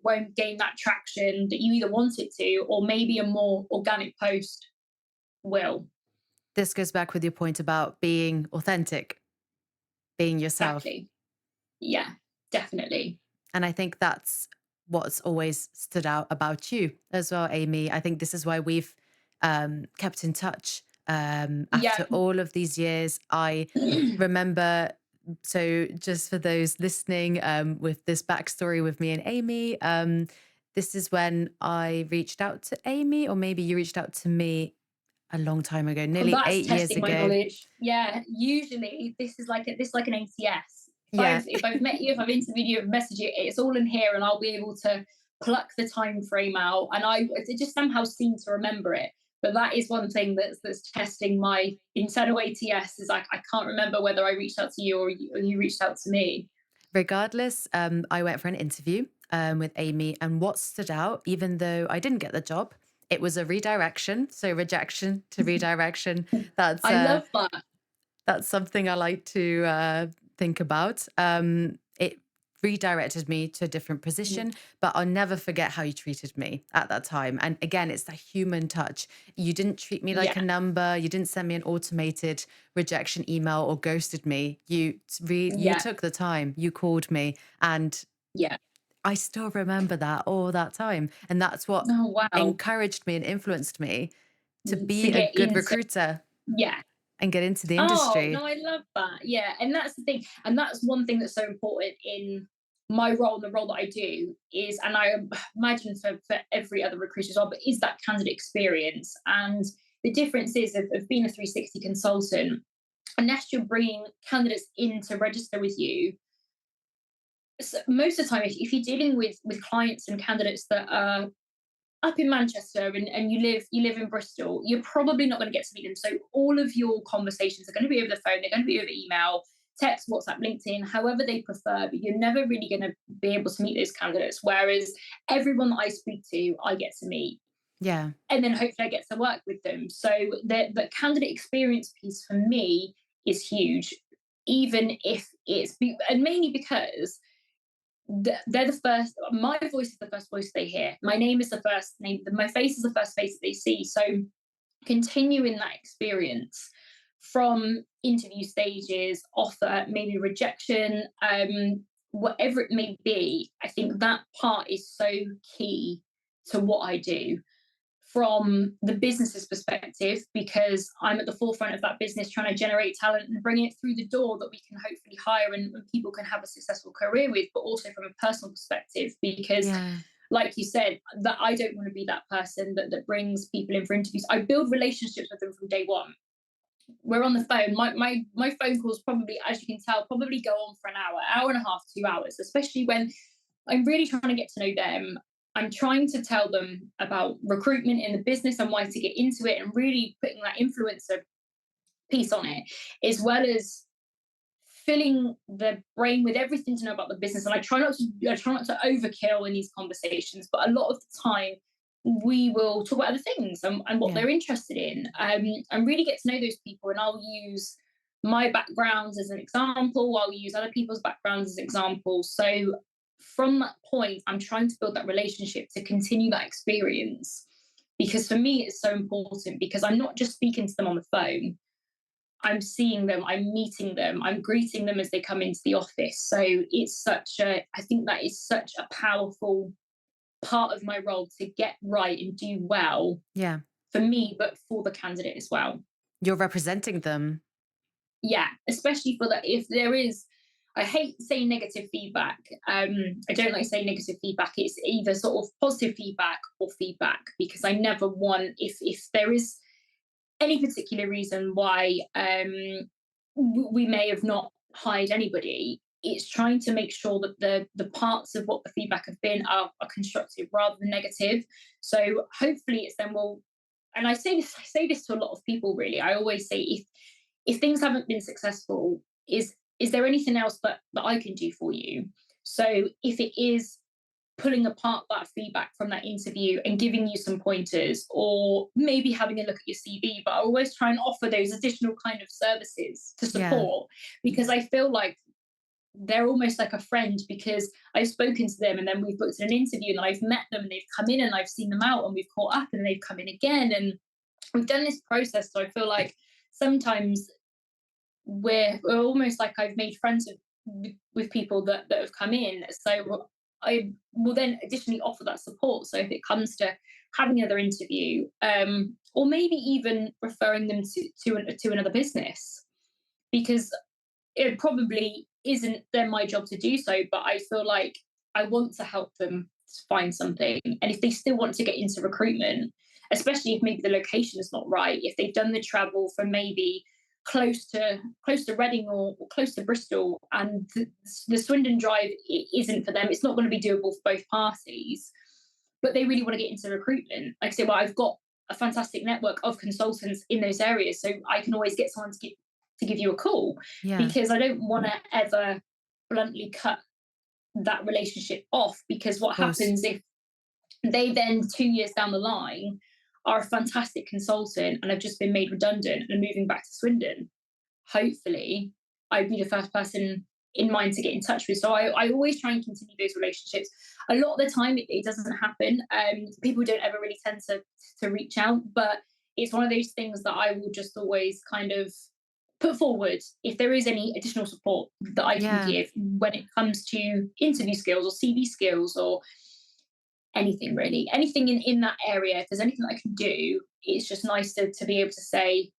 won't gain that traction that you either want it to, or maybe a more organic post will. This goes back with your point about being authentic, being yourself. Exactly. Yeah, definitely. And I think that's what's always stood out about you as well, Amy. I think this is why we've kept in touch Yeah. after all of these years. I remember, so just for those listening, with this backstory with me and Amy, this is when I reached out to Amy, or maybe you reached out to me a long time ago, Oh, nearly that's 8 years testing my ago. knowledge. Yeah, usually this is like an ATS. If Yeah. I've met you, if I've interviewed you, I've messaged you, it's all in here, and I'll be able to pluck the time frame out, and I it just somehow seem to remember it. But that is one thing that's testing my internal ATS, is I can't remember whether I reached out to you, or you reached out to me. Regardless, I went for an interview with Amy, and what stood out, even though I didn't get the job, it was a redirection. So rejection to redirection. That's I uh, love that. that's something I like to think about. It redirected me to a different Mhm. position, but I'll never forget how you treated me at that time. And again, it's that human touch. You didn't treat me like a Yeah, number. You didn't send me an automated rejection email or ghosted me. You yeah, took the time. You called me, and yeah. I still remember that all that time. And that's what Oh wow. encouraged me and influenced me to To be a get good into, recruiter yeah. and get into the Oh, industry. no, I love that. Yeah. And that's the thing. And that's one thing that's so important in my role, and the role that I do is, and I imagine for every other recruiter as well, but is that candidate experience. And the difference is of being a 360 consultant, unless you're bringing candidates in to register with you, so most of the time, if you're dealing with clients and candidates that are up in Manchester, and you live in Bristol, you're probably not going to get to meet them. So all of your conversations are going to be over the phone, they're going to be over email, text, WhatsApp, LinkedIn, however they prefer, but you're never really going to be able to meet those candidates. Whereas everyone that I speak to, I get to meet. Yeah. And then hopefully I get to work with them. So the candidate experience piece for me is huge, even if and mainly because they're the first, my voice is the first voice they hear, my name is the first name, my face is the first face that they see. So continuing that experience from interview stages, offer, maybe rejection, whatever it may be, I think that part is so key to what I do from the business's perspective, because I'm at the forefront of that business trying to generate talent and bring it through the door that we can hopefully hire, and people can have a successful career with, but also from a personal perspective, because Yeah. like you said, that I don't want to be that person that brings people in for interviews. I build relationships with them from day one. We're on the phone. My phone calls probably, as you can tell, probably go on for an hour and a half, 2 hours, especially when I'm really trying to get to know them. I'm trying to tell them about recruitment in the business and why to get into it, and really putting that influencer piece on it, as well as filling the brain with everything to know about the business. And I try not to overkill in these conversations, but a lot of the time we will talk about other things, and what Yeah. they're interested in, and really get to know those people. And I'll use my backgrounds as an example, I'll use other people's backgrounds as examples. So from that point, I'm trying to build that relationship to continue that experience, because for me it's so important, because I'm not just speaking to them on the phone, I'm seeing them, I'm meeting them, I'm greeting them as they come into the office. So I think that is such a powerful part of my role to get right and do well Yeah. for me, but for the candidate as well. You're representing them. Yeah, especially for that. If there is, I hate saying negative feedback. I don't like saying negative feedback. It's either sort of positive feedback or feedback, because I never want, if there is any particular reason why we may have not hired anybody, it's trying to make sure that the parts of what the feedback have been are constructive rather than negative. So hopefully it's then, well, and I say this to a lot of people really. I always say, if things haven't been successful, is there anything else that I can do for you? So if it is pulling apart that feedback from that interview and giving you some pointers, or maybe having a look at your CV. But I always try and offer those additional kind of services to Yeah. support, because I feel like they're almost like a friend, because I've spoken to them and then we've booked an interview and I've met them and they've come in and I've seen them out and we've caught up and they've come in again and we've done this process. So I feel like sometimes we're almost like I've made friends with people that have come in. So I will then additionally offer that support. So if it comes to having another interview, or maybe even referring them to another business, because it probably isn't then my job to do so, but I feel like I want to help them find something. And if they still want to get into recruitment, especially if maybe the location is not right, if they've done the travel from maybe close to Reading or close to Bristol, and the Swindon drive isn't for them, it's not going to be doable for both parties, but they really want to get into recruitment. Like I say, well, I've got a fantastic network of consultants in those areas, so I can always get someone to give you a call, Yeah. because I don't want to ever bluntly cut that relationship off, because what Of course. happens if they then 2 years down the line are a fantastic consultant and have just been made redundant and are moving back to Swindon? Hopefully I'd be the first person in mind to get in touch with. So I always try and continue those relationships. A lot of the time it doesn't happen. People don't ever really tend to reach out, but it's one of those things that I will just always kind of put forward if there is any additional support that I can Yeah. give when it comes to interview skills or CV skills, or anything really, anything in that area. If there's anything I can do, it's just nice to be able to say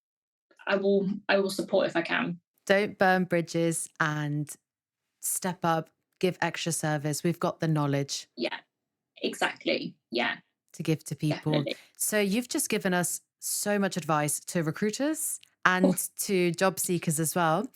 I will support if I can. Don't burn bridges and step up, give extra service. We've got the knowledge Yeah, exactly. Yeah, to give to people. definitely. So you've just given us so much advice to recruiters and to job seekers as well.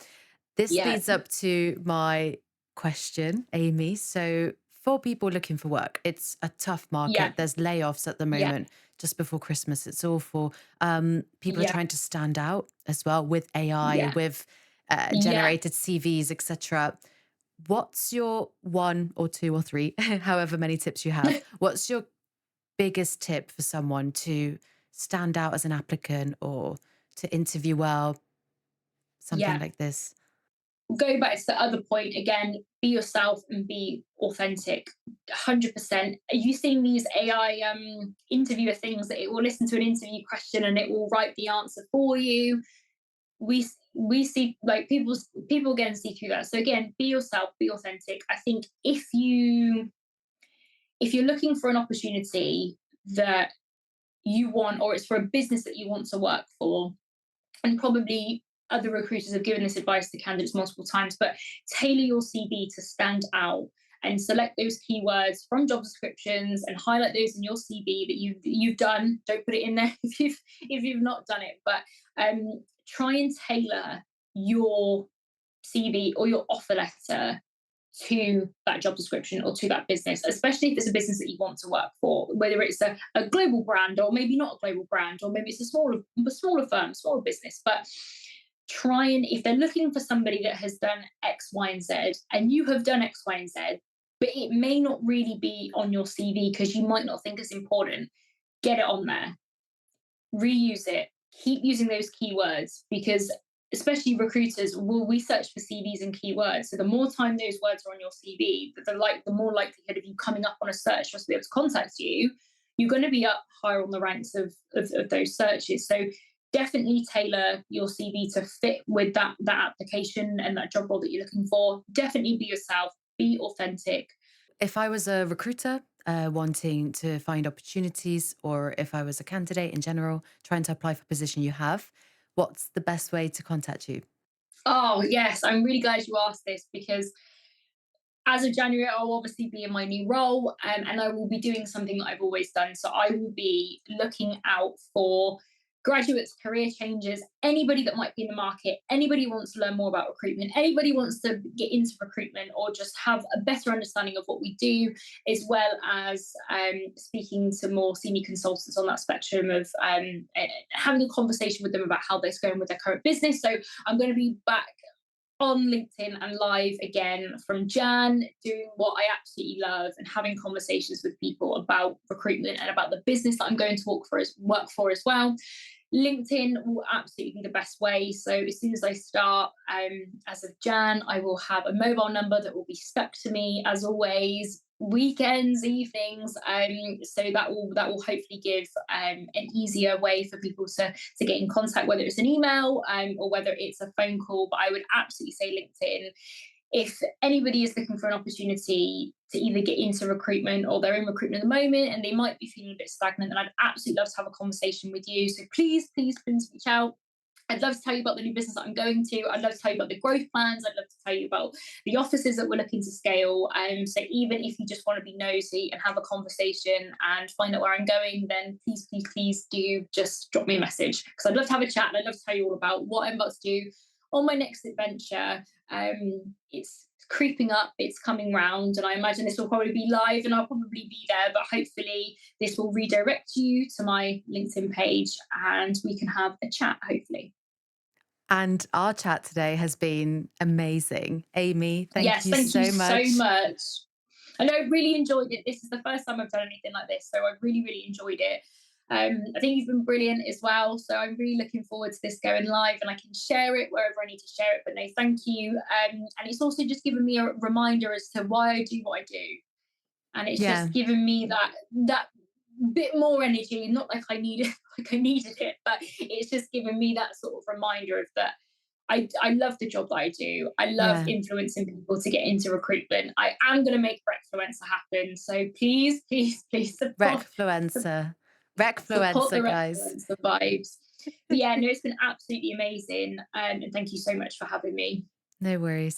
This Yeah, leads up to my question, Amy. So for people looking for work, it's a tough yeah, market. There's layoffs at the yeah, moment. Just before Christmas, it's awful. People are yeah, trying to stand out as well with AI, yeah, with yeah. generated CVs, etc. What's your one or two or three, however many tips you have? What's your biggest tip for someone to stand out as an applicant or to interview well, something Yeah. like this? Go back to the other point again, be yourself and be authentic. 100%. Are you seeing these AI interviewer things that it will listen to an interview question and it will write the answer for you? We see like people again see through that. So again, be yourself, be authentic. I think if you're looking for an opportunity that you want, or it's for a business that you want to work for, and probably other recruiters have given this advice to candidates multiple times, but tailor your CV to stand out and select those keywords from job descriptions and highlight those in your CV that you've done. Don't put it in there if you've not done it, but try and tailor your CV or your offer letter to that job description or to that business, especially if it's a business that you want to work for, whether it's a global brand or maybe not a global brand, or maybe it's a smaller firm, smaller business. But try and, if they're looking for somebody that has done X, Y, and Z, and you have done X, Y, and Z, but it may not really be on your CV because you might not think it's important, get it on there, reuse it, keep using those keywords, because especially recruiters will research for CVs and keywords. So the more time those words are on your CV, the more likelihood of you coming up on a search for us to be able to contact you. You're going to be up higher on the ranks of those searches. So definitely tailor your CV to fit with that application and that job role that you're looking for. Definitely be yourself, be authentic. If I was a recruiter wanting to find opportunities, or if I was a candidate in general trying to apply for a position you have, what's the best way to contact you? Oh yes, I'm really glad you asked this, because as of January, I'll obviously be in my new role, and I will be doing something that I've always done. So I will be looking out for graduates, career changes, anybody that might be in the market, anybody who wants to learn more about recruitment, anybody who wants to get into recruitment or just have a better understanding of what we do, as well as speaking to more senior consultants on that spectrum of having a conversation with them about how they're going with their current business. So I'm going to be back on LinkedIn and live again from Jan, doing what I absolutely love and having conversations with people about recruitment and about the business that I'm going to work for as well. LinkedIn will absolutely be the best way. So as soon as I start, as of Jan, I will have a mobile number that will be stuck to me as always, weekends, evenings. So that will hopefully give an easier way for people to get in contact, whether it's an email or whether it's a phone call. But I would absolutely say LinkedIn. If anybody is looking for an opportunity to either get into recruitment or they're in recruitment at the moment and they might be feeling a bit stagnant, then I'd absolutely love to have a conversation with you. So please, please, please reach out. I'd love to tell you about the new business that I'm going to. I'd love to tell you about the growth plans. I'd love to tell you about the offices that we're looking to scale. So even if you just want to be nosy and have a conversation and find out where I'm going, then please, please, please do just drop me a message, because I'd love to have a chat and I'd love to tell you all about what I'm about to do on my next adventure. It's creeping up, it's coming round, and I imagine this will probably be live and I'll probably be there, but hopefully this will redirect you to my LinkedIn page and we can have a chat, hopefully. And our chat today has been amazing. Amy, thank Yes, you thank you so so much. much. I know I really enjoyed it. This is the first time I've done anything like this, so I really, really enjoyed it. I think you've been brilliant as well. So I'm really looking forward to this going live and I can share it wherever I need to share it. But no, thank you. And it's also just given me a reminder as to why I do what I do. And it's Yeah, just given me that bit more energy, not like I needed like I needed it, but it's just given me that sort of reminder of that. I love the job that I do. I love yeah. influencing people to get into recruitment. I am going to make Recfluencer happen. So please, please, please Recfluencer. support the Recfluencer, guys. Recfluencer vibes. But yeah, no, it's been absolutely amazing. And thank you so much for having me. No worries.